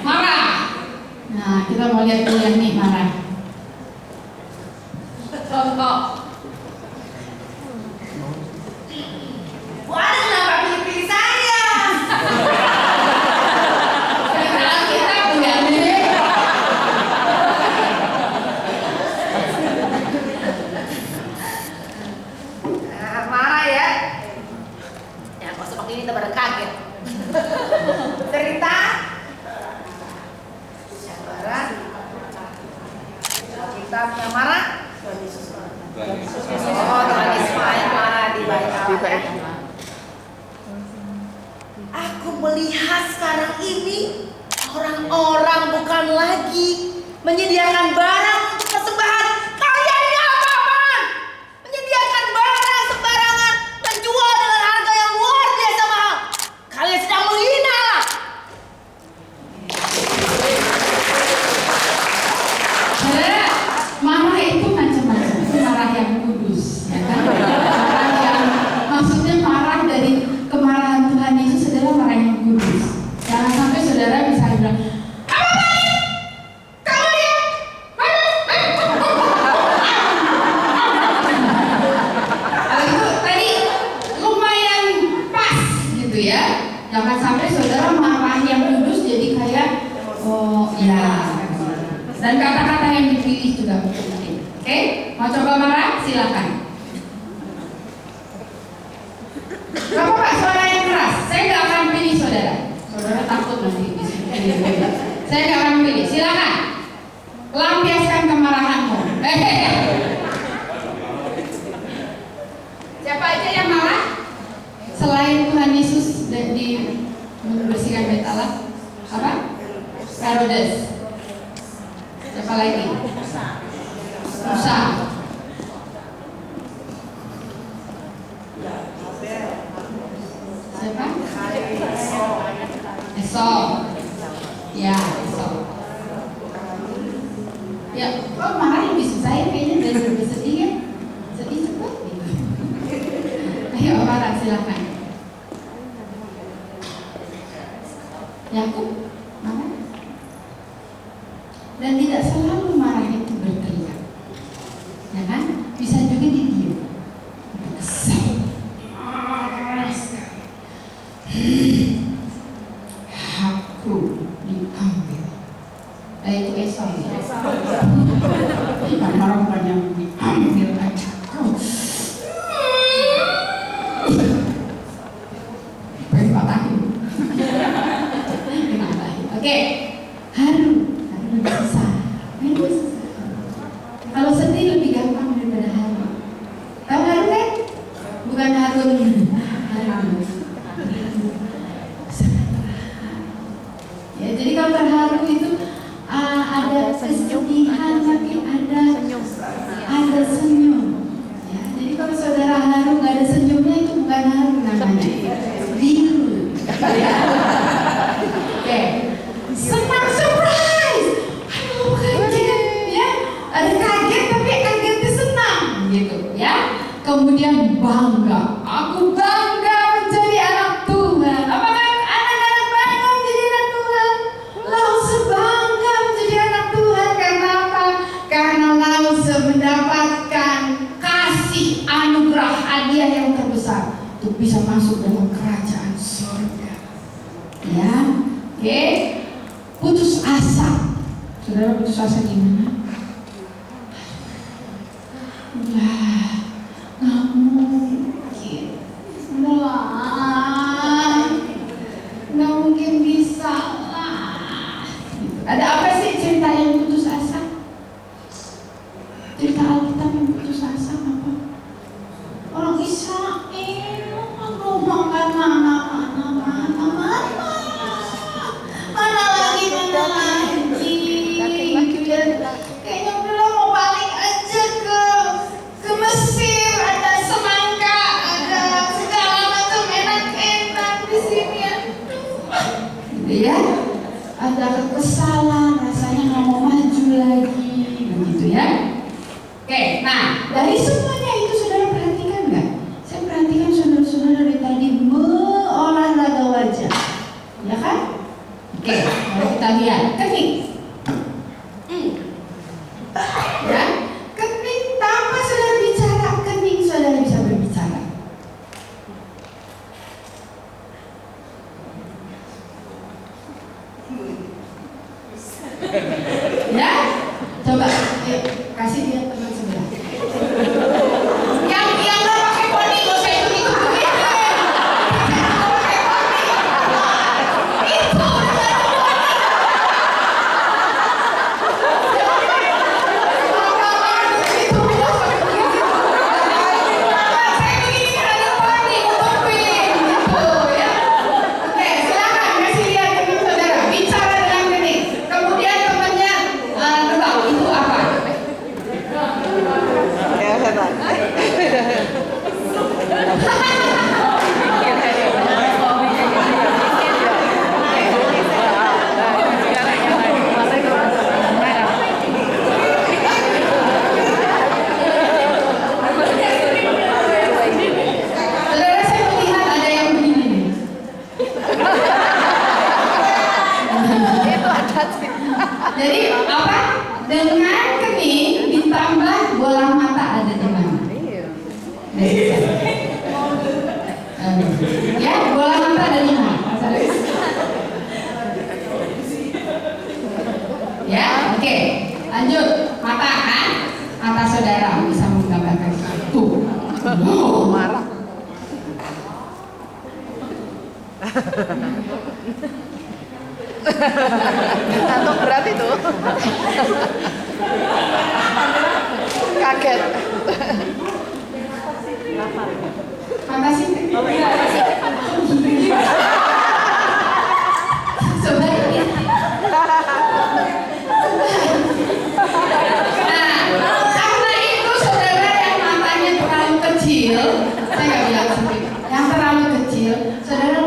marah. Nah, kita mau lihat dulu yang nih marah. Contoh. Wah, kenapa pilih saya? Sekarang kita punya nih. Marah ya? Ya, kok seperti ini tebar kaget. Cerita yang marah. Kita punya marah. Oh, Tuhan Ismail marah di bait. Aku melihat sekarang ini orang-orang bukan lagi menyediakan barang untuk persembahan. Kalian ini apa-apaan? Menyediakan barang sembarangan, menjual dengan harga yang luar biasa mahal. Kalian sedang menghina lah. Saudara, marah itu macam-macam. Marah yang kudus, ya kan? Marah yang maksudnya marah dari kemarahan Tuhan Yesus adalah marah yang kudus. Jangan sampai saudara bisa bilang, apa tadi? Kamu lihat? Kalau itu tadi lumayan pas gitu ya. Jangan sampai saudara marah yang kudus jadi kayak, oh ya. Dan kata-kata yang dipilih juga penting. Oke? Mau coba marah? Silakan. Gak apa-apa, suara yang keras. Saya nggak akan pilih saudara. Saudara takut nanti di sini. Saya nggak akan pilih. Silakan. Lampiaskan kemarahanmu. Siapa aja yang marah? Selain Tuhan Yesus di membersihkan bait Allah, apa? Herodes. Siapa lagi? Musa. Siapa? Esok. Ya, esok. Ya, kok marah lebih susah ya kayaknya dari lebih sedih ya? Sedih cepat gitu. Ayo marah silakan. Yakub marah. Dan tidak selalu marah itu berteriak, ya kan? Bisa juga didiam. Kesal. Aku diambil. Itu Esau ya. Marah bukannya diambil aja. Pengen patahin. Oke, Harun lebih susah. Kalau sedih lebih gampang daripada Harun. Tahu Harun kan? Bukan Harun. Ya, jadi kalau terharu itu ada kesedihan tapi ada senyum. Ya, jadi kalau saudara haru nggak ada senyumnya itu bukan haru namanya. Biru. Oke. Senang surprise. Aduh kaget ya. Ada kaget tapi kagetnya senang gitu ya. Kemudian bangga. Aku bangga menjadi anak Tuhan. Apakah anak-anak bangga menjadi anak Tuhan? Lause bangga menjadi anak Tuhan karena apa? Karena Lause mendapatkan kasih anugerah hadiah yang terbesar untuk bisa masuk dalam kerajaan surga. Ya, oke. Putus asa. Saudara putus asa gimana? Udah, nggak mungkin. Nggak mungkin bisa lah. Ada apa sih cerita yang putus asa? Cerita Alkitab yang putus asa apa? Orang Israel, aduh makan mana lagi. Kayaknya udah mau balik aja ke Mesir, ada semangka, ada segala macam enak-enak di sini. Gitu ya, ada kekesalan, rasanya nggak mau maju lagi, begitu ya. Oke, nah dari semuanya itu saudara perhatikan nggak? Saya perhatikan saudara-saudara dari tadi olahraga wajah, ya kan? Oke, kalau kita lihat kening. Ya, kening tanpa saudara bicara, kening saudara bisa berbicara. Ya, coba kasih lihat teman sebelah. Yang nggak pakai poni nggak usah ikut begini. Itu jadi apa? Dengan kening ditambah bola mata ada di mana? Ya, bola mata ada di mana? Ya, oke. Lanjut, mata kan? Mata saudara bisa menggambarkan itu. Marah. Ngantuk berat itu. Kaget. Makasih. Coba ini. Nah, karena itu saudara yang matanya terlalu kecil, saya nggak bilang sempit, yang terlalu kecil, saudara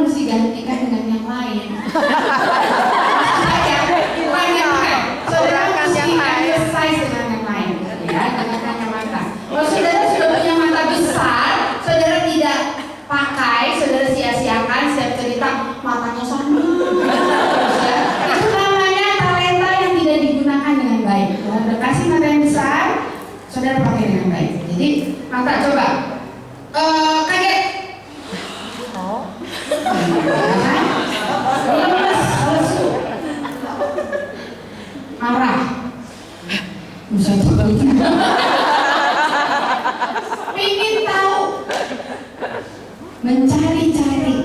saudara pakai dengan baik. Jadi mata coba kaget. Lesu, marah, bisa ingin tahu, mencari-cari,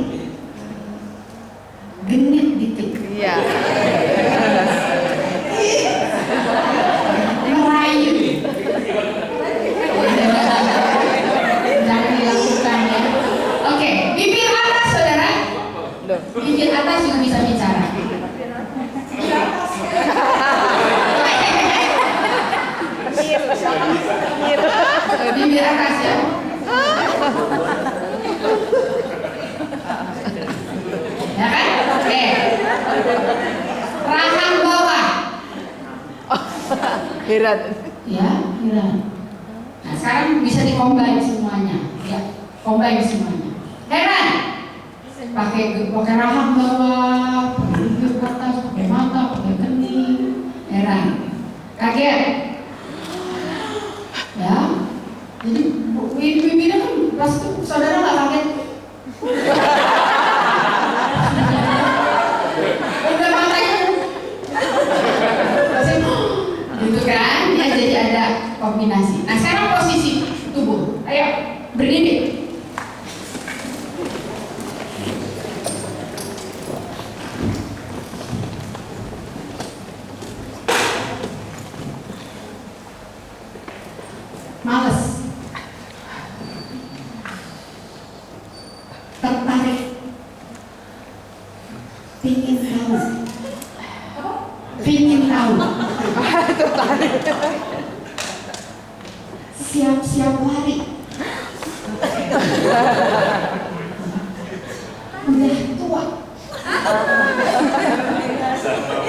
genit dikit, merayu, jangan dilakukan ya. Oke, bibir atas saudara, bibir atas juga bisa bicara. Bibir atas ya. Ya kan? Oke. Rahang bawah. Heran. Ya, heran. Nah, sekarang bisa dikombin semuanya. Ya, kombin semuanya. Heran. Pakai rahang bawah, pakai bibir atas, pakai mata, pakai kening. Heran. Kaget. Ya. Jadi bibirnya kan pas itu saudara nggak kaget. Udah matanya gitu kan ya, jadi ada kombinasi. Nah sekarang posisi tubuh, ayo berdiri. Males, tertarik, pingin tahu, siap-siap lari, udah tua,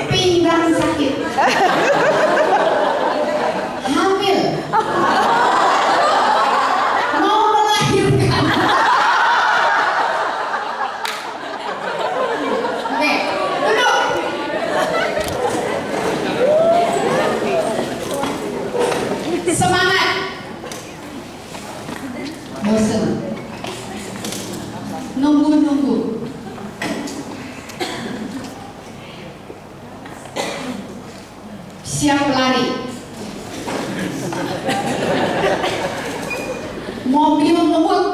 pinggang sakit, hamil, mau melahirkan. Oke, duduk. Semangat. Bosen. Nunggu. Siap lari. Mobil ngebut.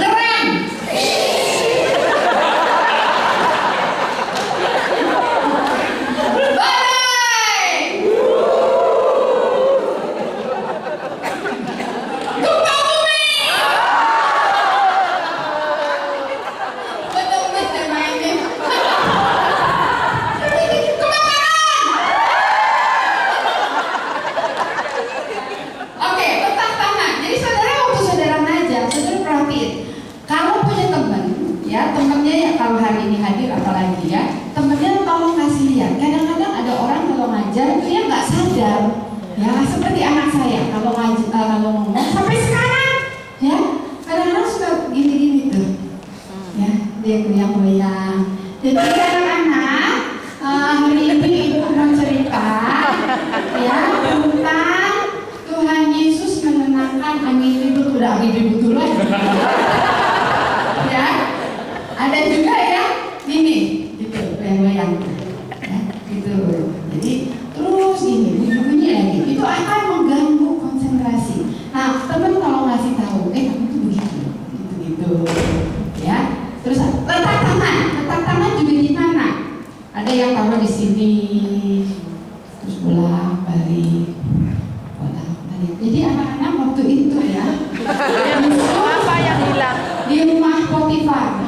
Ngerem. Badai. Gempa bumi. Betul-betul mainin. Oke, letak tangan. Jadi saudara waktu saudara ngajar, saudara perhatiin. Kalau punya teman, ya temennya ya kalau hari ini hadir apalagi ya, temennya tolong kasih lihat. Kadang-kadang ada orang kalau ngajar itu ya nggak sadar, ya seperti anak saya kalau ngajar kalau ngomong sampai sekarang, ya kadang-kadang suka gini-gini tuh, ya dia goyang-goyang. Jadi anak-anak hari ini ibu mau cerita, ya tentang Tuhan Yesus menenangkan angin ribut, udah angin ribut dulu aja. Ya, ada juga ya, gini, gitu, goyang-goyang, ya, gitu. Jadi terus gini, bunyi lagi, itu akan mengganggu konsentrasi. Nah, teman kalau ngasih tahu, kamu tuh begitu, gitu, ya. Terus letak tangan juga gimana? Ada yang taruh di sini, terus bolak-balik. Jadi anak-anak waktu itu ya, Apa yang hilang? di rumah Potifar.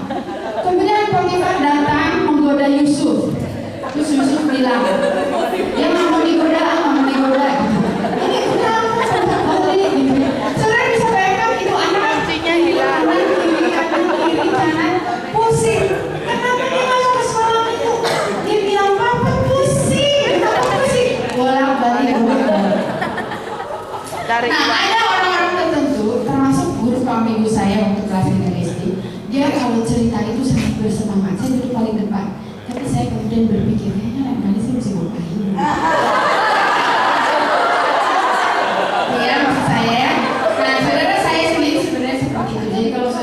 Kemudian Potifar datang menggoda Yusuf. Terus Yusuf bilang, dia nggak mau digoda. Ini kenapa sampai boleh gitu? Saudara bisa bayangkan itu anak Kuncinya hilang. kiri kanan pusing. Kenapa dia masuk ke sekolah itu? Dia bilang papa pusing. Bolak-balik. Dari Nah, ada orang-orang tertentu, termasuk guru minggu saya waktu kelas SD, dia kalau cerita itu sangat bersemangat. Saya duduk paling depan, tapi saya kemudian berpikir, kayaknya lain kali saya mesti ngapain.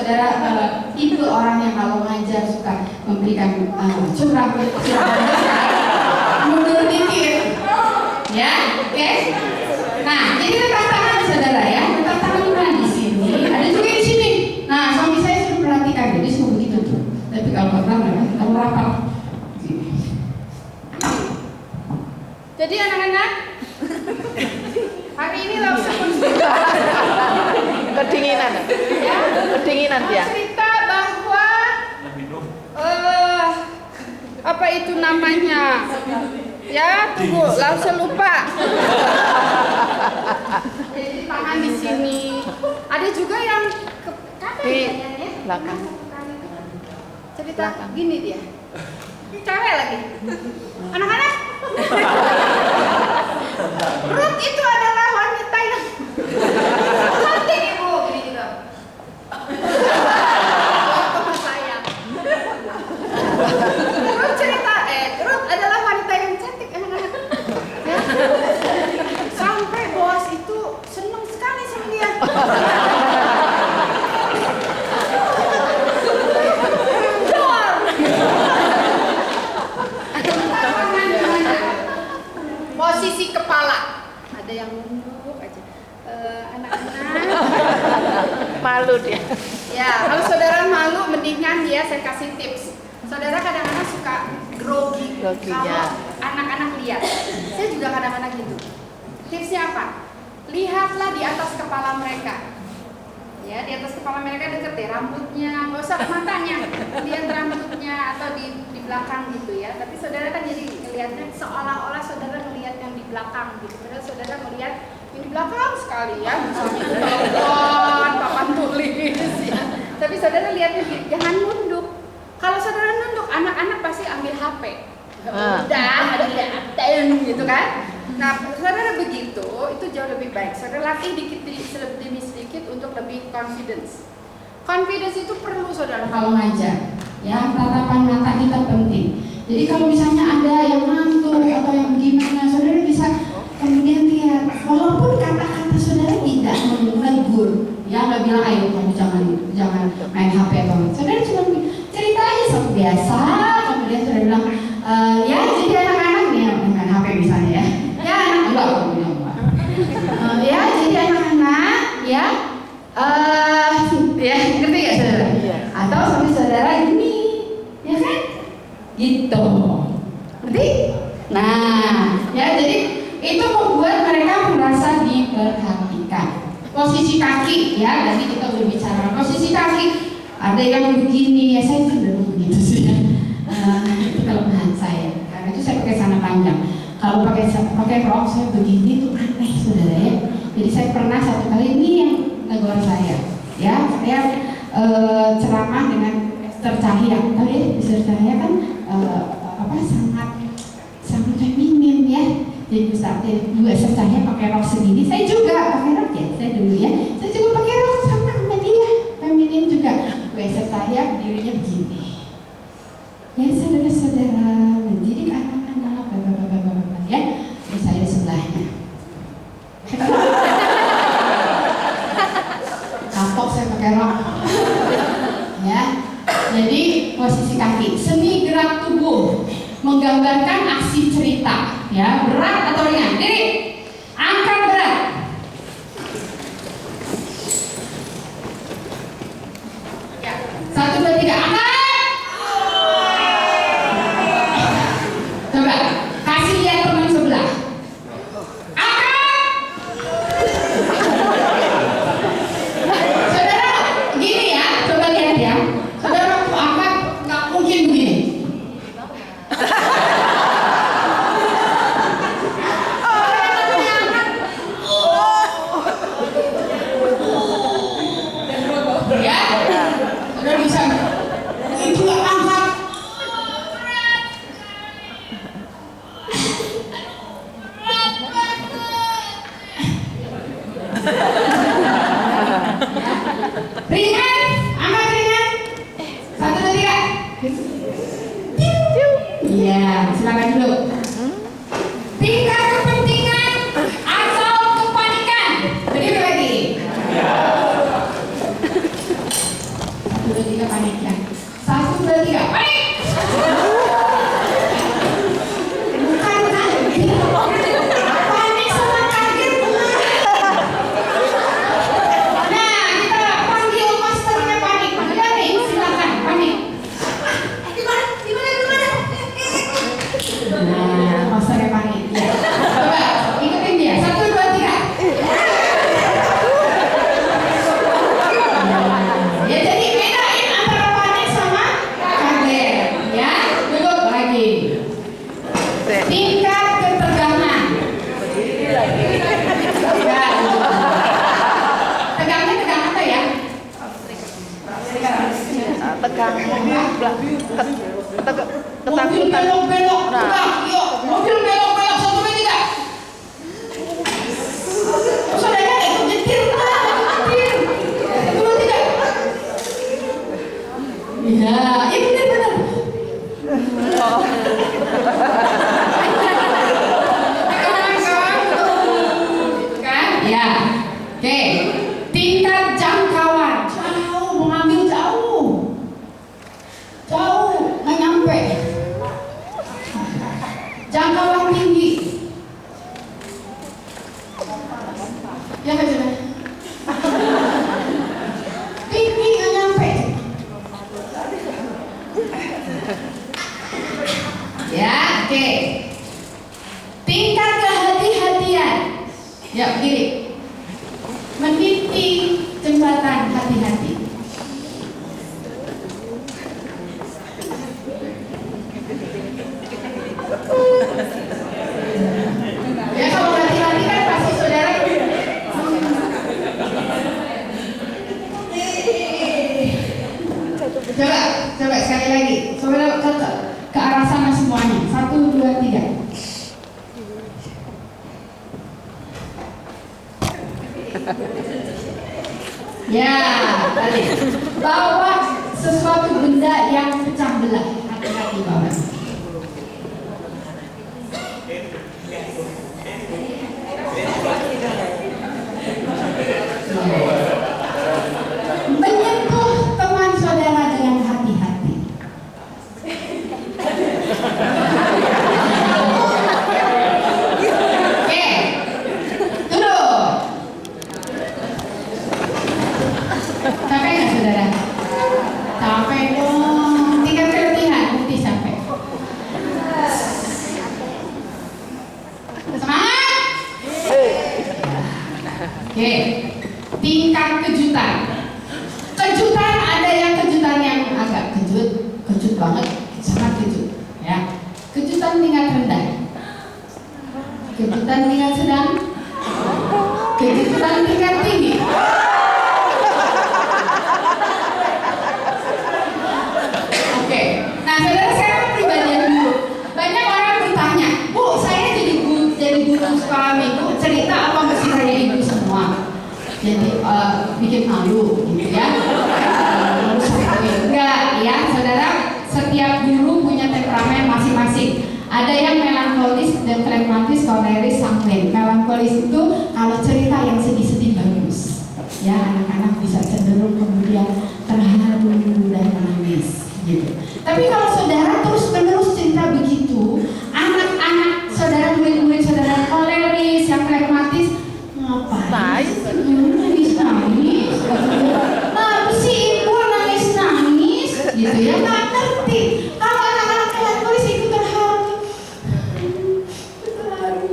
saudara tipe orang yang kalau ngajar suka memberikan curang, mundur dikit, ya, oke? Nah, jadi letak tangan saudara ya, letak tangan mana di sini? Ada juga di sini. Nah, suami saya sudah perhatikan, jadi semua begitu tuh. Tapi kalau korban, kamu rapat. Jadi anak-anak, hari ini langsung Kedinginan. ya, Kedinginan dia. cerita bahwa apa itu namanya? Ya, tunggu, langsung lupa. Jadi tangan di sini. Ada juga yang ke Di belakang. cerita gini dia. Cewek lagi. Anak-anak. Ruth itu adalah wanita yang cantik ibu, gini gitu. Waktu saya. Ruth cerita, Ruth adalah wanita yang cantik, anak-anak. Ya. Sampai bos itu senang sekali sama dia. Posisi kepala, ada yang nunduk aja. Anak-anak, Malu dia. ya kalau saudara malu, mendingan ya saya kasih tips. Saudara kadang-kadang suka grogi, Grogi, kalau ya. anak-anak lihat. Saya juga kadang-kadang gitu. Tipsnya apa? Lihatlah di atas kepala mereka. Ya, di atas kepala mereka deket deh rambutnya, nggak usah matanya, lihat rambutnya atau di belakang gitu ya. Tapi saudara kan jadi ngelihatnya seolah-olah saudara melihat yang di belakang gitu. Padahal saudara melihat yang di belakang sekali ya, misalnya itu telepon, papan tulis ya. Tapi saudara lihatnya jangan nunduk. Kalau saudara nunduk, anak-anak pasti ambil HP. Udah, ada liatin gitu kan. Nah, saudara begitu, itu jauh lebih baik. Saudara latih dikit demi sedikit untuk lebih confidence. Confidence itu perlu saudara kalau ngajar. Ya, tatapan mata kita penting. Jadi kalau misalnya ada yang ngantuk atau yang gimana, saudara bisa kemudian lihat. Walaupun kata-kata saudara tidak menegur, ya nggak bilang ayo kamu jangan main HP atau saudara cuma cerita aja seperti biasa. Kemudian saudara bilang ya jadi anak-anak nih main HP misalnya ya. Ya anak enggak, aku bilang enggak. Ya jadi anak-anak ya ya ngerti gak saudara? Atau sampai saudara ini ya kan? Gitu. Ngerti? Nah ya jadi itu membuat mereka merasa diperhatikan. Posisi kaki ya, tadi kita udah bicara posisi kaki. Ada yang begini ya, saya cenderung begitu sih ya. Itu kelemahan saya. Karena itu saya pakai celana panjang. Kalau pakai rok saya begini tuh aneh saudara ya. Jadi saya pernah satu kali ini yang negor saya, ya saya ceramah dengan Esther Cahya. Tahu ya Esther Cahya kan sangat feminim ya. Jadi Bu Esther Cahya pakai rok segini, saya juga pakai rok ya. Saya dulu ya, saya juga pakai rok sama dia, feminim juga. Bu Esther Cahya dirinya begini. Ya saudara-saudara, mendidik anak-anak, ya. Terus saya di sebelahnya. Kapok saya pakai rok. Ya. Jadi posisi kaki, seni gerak tubuh, menggambarkan aksi cerita. Ya, berat atau ringan? Diri, angkat berat. Ya, 1, 2, 3, angkat. Coba kasih lihat teman sebelah. Angkat. Saudara, gini ya, coba lihat ya. Saudara angkat nggak mungkin begini. Ya, saudara bisa. Itu angkat. Ringan, angkat ringan. 1, 2, 3. Iya, silakan dulu. Tingkat kepentingan atau kepanikan. Begitu lagi. tegang, Mobil ketakutan. belok-belok, Nah. Bang, yuk, mobil belok-belok, 1, 2, 3. Saudara nggak ikut nyetir, nyetir. 1, 2, 3. Iya, benar-benar. Kan? Ya. Oke. Tingkat jangkauan. Jauh, mau ngambil jauh. Jauh, nggak nyampe. Jangkauan tinggi. Ya kan sudah. Tinggi nggak nyampe. Ya, oke. Tingkat kehati-hatian. Ya, begini. Meniti jembatan hati-hati. Ya, kalau hati-hati kan pasti saudara. Coba sekali lagi. Saudara ke arah sana semuanya. 1, 2, 3. Ya, balik. Bawa sesuatu benda yang pecah belah. Hati-hati bawa. Menyentuh teman saudara dengan hati-hati. Oke, duduk. Capek nggak saudara? Capek dong. Tingkat keletihan, bukti sampai. Semangat. Oke, tingkat kejutan. Kejutan ada yang kejutan yang agak kejut banget, sangat kejut. Ya, kejutan tingkat rendah, kejutan tingkat sedang, kejutan tingkat tinggi. Oke, nah saudara sekarang pribadian dulu. Banyak orang bertanya, Bu, saya jadi guru sekolah minggu, cerita apa mesti saya ibu semua? Jadi bikin malu gitu ya. Enggak ya saudara, setiap guru punya temperamen masing-masing. Ada yang melankolis dan flegmatis, koleris, sanguin. Melankolis itu kalau cerita yang sedih-sedih bagus ya, anak-anak bisa cenderung kemudian terharu dan menangis gitu. Tapi kalau saudara terus-menerus cerita begitu, anak-anak saudara, murid-murid saudara koleris, yang flegmatis, ngapain nangis? Nah, si ibu nangis gitu ya, nggak ngerti. Kalau anak-anak melankolis itu terharu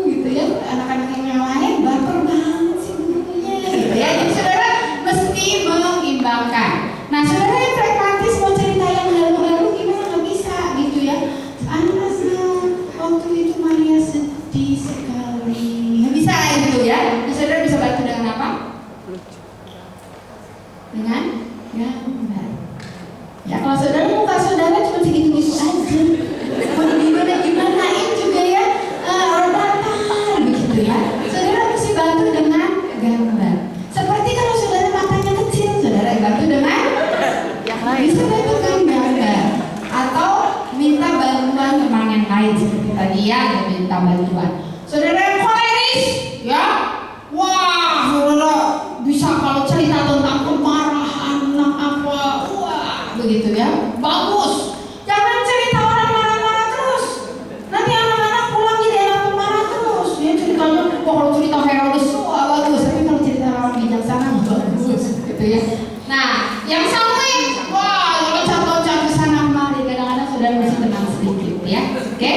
gitu ya, anak-anak yang lain baper banget sih gurunya gitu ya. Jadi saudara mesti mengimbangkan. Nah, saudara yang flegmatis mau cerita yang halu-halu gimana, nggak bisa gitu ya. Anaknya waktu itu Maria sedih sekali, nggak bisa gitu ya. Nah, saudara bisa bantu dengan apa? Dengan gambar. Ya, kalau saudara muka saudara cuma segitu-gitu aja, mau gimana-gimanain juga ya, datar begitu ya. Saudara mesti bantu dengan gambar. Seperti kalau saudara matanya kecil, saudara bantu dengan Yang lain. bisa bantu dengan gambar. Atau minta bantuan teman yang lain seperti tadi ya, minta bantuan. Saudara yang koleris, ya, wah, saudara bisa kalau cerita tentang kemarahan anak apa, wah, begitu ya, bagus. Jangan cerita orang marah-marah terus. Nanti anak-anak pulang jadi anak pemarah terus. Ya ceritanya, kalau cerita Herodes, wah bagus. Tapi kalau cerita orang bijaksana, bagus, gitu ya. Nah, yang sanguin, wah, loncat-loncat ke sana kemari. Kadang-kadang saudara mesti tenang sedikit, ya. Oke?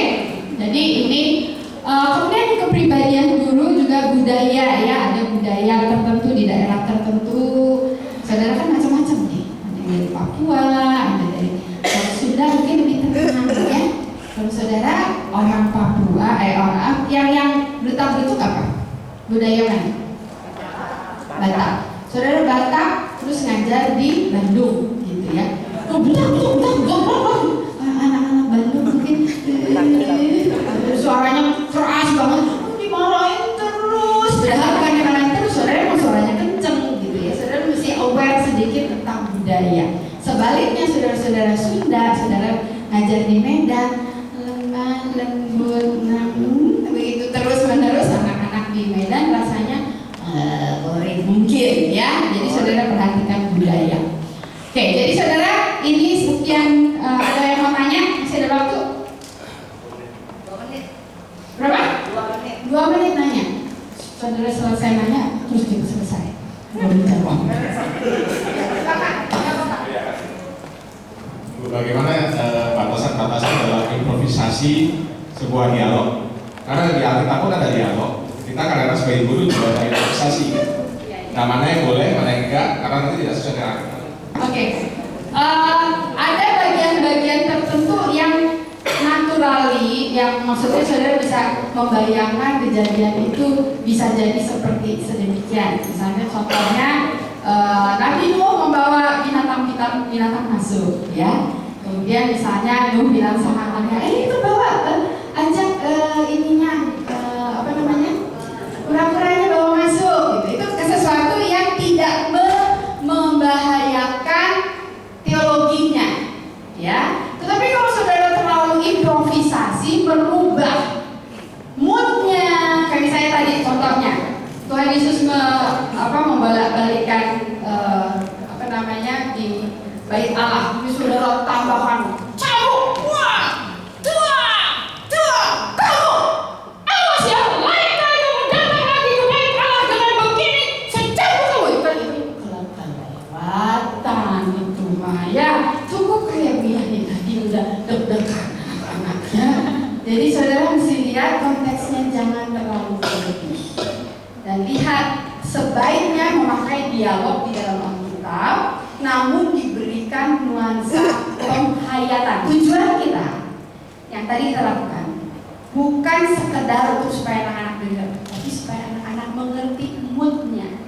Jadi ini kemudian kepribadian guru juga budaya ya, ada budaya tertentu di daerah tertentu. Saudara kan macam-macam nih, ada yang dari Papua, ada dari Sunda, mungkin lebih tenang ya. Kalau saudara orang Papua, orang yang bertak-bertuk apa? Budaya mana? Batak. Saudara Batak terus ngajar di Bandung gitu ya. anak-anak Bandung mungkin suaranya keras banget, dimarahin terus. Padahal bukan dimarahin terus, saudara emang suaranya kenceng gitu ya. Saudara mesti aware sedikit tentang budaya. Sebaliknya saudara-saudara Sunda, saudara ngajar di Medan, lemah, lembut, begitu terus menerus, anak-anak di Medan rasanya boring mungkin ya. Jadi saudara perhatikan budaya. Oke, jadi saudara ini sekian. Ada yang mau tanya? Masih ada waktu? 2 menit. Berapa? 2 menit. 2 menit nanya. Saudara selesai nanya, terus kita selesai. Baru jawab. Bagaimana batasan-batasan dalam improvisasi sebuah dialog? Karena di Alkitab pun ada dialog. Kita kadang-kadang sebagai guru juga ada improvisasi. Nah, mana yang boleh, mana yang enggak, karena nanti tidak sesuai dengan Alkitab. Oke. Ada bagian-bagian tertentu yang naturally, yang maksudnya saudara bisa membayangkan kejadian itu bisa jadi seperti sedemikian. Misalnya contohnya Nabi Nuh membawa binatang masuk, ya. Kemudian misalnya Nuh bilang sama anaknya, itu bawa ajak kura-kuranya bawa masuk. Gitu. Itu sesuatu yang tidak membahayakan teologinya, ya. Tetapi kalau saudara terlalu improvisasi, merubah moodnya, kayak saya tadi contohnya, Tuhan Yesus membolak-balikkan di Bait Allah, ini saudara tambahkan cambuk, kamu, awas ya, lain kali kamu datang lagi ke Bait Allah dengan begini, saya cambuk kamu. Itu kelewatan itu Maya, cukup kayak begini tadi udah deg-degan anak-anaknya. Jadi saudara mesti lihat konteksnya, jangan terlalu berlebih. Dan lihat sebaiknya memakai dialog di dalam Alkitab, namun diberikan nuansa penghayatan. Tujuan kita yang tadi kita lakukan bukan sekedar untuk supaya anak-anak dengar, tapi supaya anak-anak mengerti moodnya,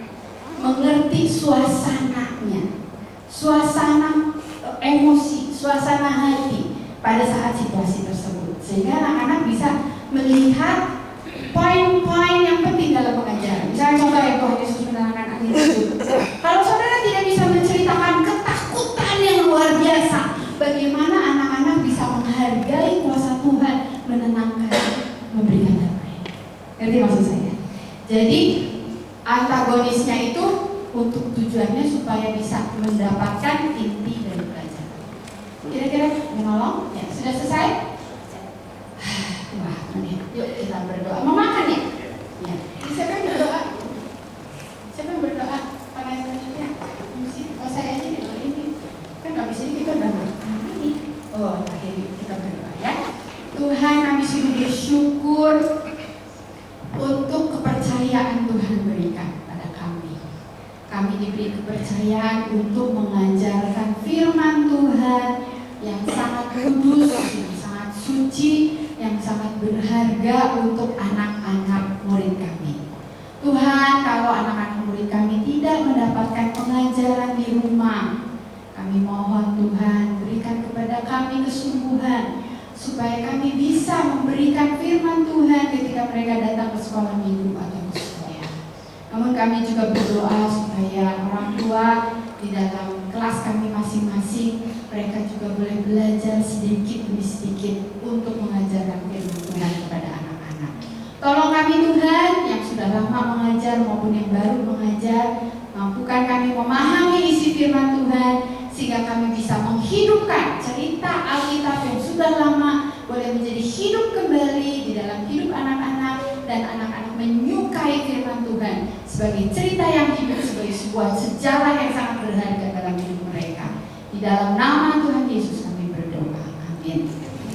mengerti suasananya, suasana emosi, suasana hati pada saat situasi tersebut, sehingga anak-anak bisa melihat poin-poin yang penting dalam pengajaran. Misalnya contoh yang Tuhan Yesus menerangkan angin tersebut. Kalau saudara tidak bisa menceritakan ketakutan yang luar biasa, bagaimana anak-anak bisa menghargai kuasa Tuhan, menenangkan, memberikan damai. Ngerti maksud saya? Jadi antagonisnya itu untuk tujuannya supaya bisa mendapatkan inti dari pelajaran. Kira-kira menolong? Ya, sudah selesai? Wah, yuk kita berdoa. Mau makan ya? Ya. Siapa yang berdoa? Siapa yang berdoa? Para yang selanjutnya? Oh, saya aja nih. Ini kan habis ini kita udah berdoa ini. Oh, akhirnya kita berdoa ya. Tuhan, kami sungguh bersyukur untuk kepercayaan Tuhan berikan pada kami. Kami diberi kepercayaan untuk mengajarkan firman Tuhan yang sangat kudus, yang sangat suci, yang sangat berharga untuk anak-anak murid kami. Tuhan, kalau anak-anak murid kami tidak mendapatkan pengajaran di rumah, kami mohon Tuhan berikan kepada kami kesungguhan supaya kami bisa memberikan firman Tuhan ketika mereka datang ke sekolah minggu atau ke sekolah. Namun kami juga berdoa supaya orang tua di dalam kelas kami masing-masing, mereka juga boleh belajar sedikit demi sedikit untuk mengajarkan firman Tuhan kepada anak-anak. Tolong kami Tuhan yang sudah lama mengajar maupun yang baru mengajar, mampukan kami memahami isi firman Tuhan sehingga kami bisa menghidupkan cerita Alkitab yang sudah lama boleh menjadi hidup kembali di dalam hidup anak-anak, dan anak-anak menyukai firman Tuhan sebagai cerita yang hidup, sebagai sebuah sejarah yang sangat berharga dalam hidup mereka. Di dalam nama Tuhan Yesus kami berdoa. Amin.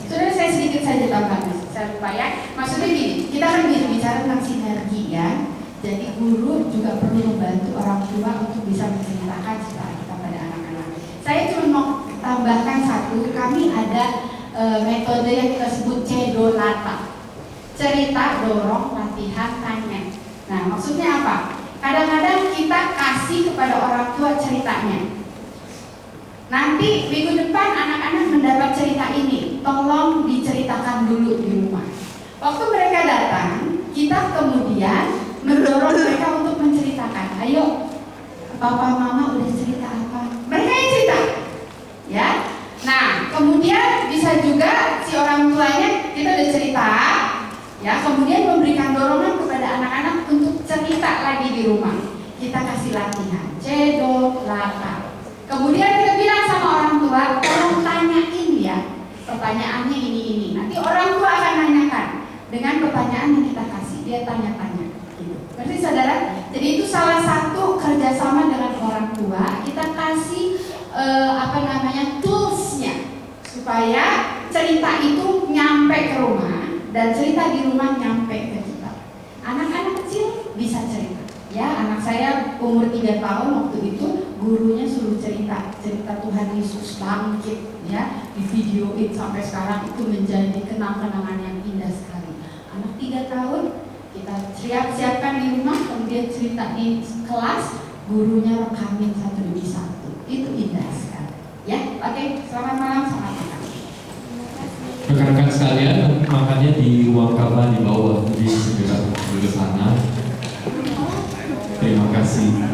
Saudara, saya sedikit saja tambahkan, saya lupa ya. Maksudnya gini, kita kan bicara tentang sinergi ya. Jadi guru juga perlu membantu orang tua untuk bisa menceritakan cerita kita pada anak-anak. Saya cuma mau tambahkan satu, kami ada metode yang kita sebut cedolata. Cerita, dorong, latihan, tanya. Nah, maksudnya apa? Kadang-kadang kita kasih kepada orang tua ceritanya. Nanti minggu depan anak-anak mendapat cerita ini, tolong diceritakan dulu di rumah. Waktu mereka datang, kita kemudian mendorong mereka untuk menceritakan. Ayo, papa mama udah cerita apa? Mereka yang cerita, ya. Nah, kemudian bisa juga si orang tuanya, kita udah cerita, ya. Kemudian memberikan dorongan kepada anak-anak untuk cerita lagi di rumah. Kita kasih latihan, cedok, laka. Kemudian kita bilang sama orang tua, tolong tanyain ya, pertanyaannya ini. Nanti orang tua akan nanyakan dengan pertanyaan yang kita kasih, dia tanya-tanya. Gitu. Berarti saudara, jadi itu salah satu kerjasama dengan orang tua. Kita kasih toolsnya supaya cerita itu nyampe ke rumah dan cerita di rumah nyampe ke kita. Anak-anak kecil bisa cerita. Ya, anak saya umur 3 tahun waktu itu gurunya suruh cerita Tuhan Yesus bangkit, ya, di videoin sampai sekarang itu menjadi kenang-kenangan yang indah sekali. Anak 3 tahun kita siapkan di rumah, kemudian cerita di kelas, gurunya rekamin 1:1. Itu indah sekali. Ya, oke, selamat malam, selamat makan. Rekan-rekan sekalian, makannya di ruang kabah di bawah, jadi segera ke sana. Terima kasih.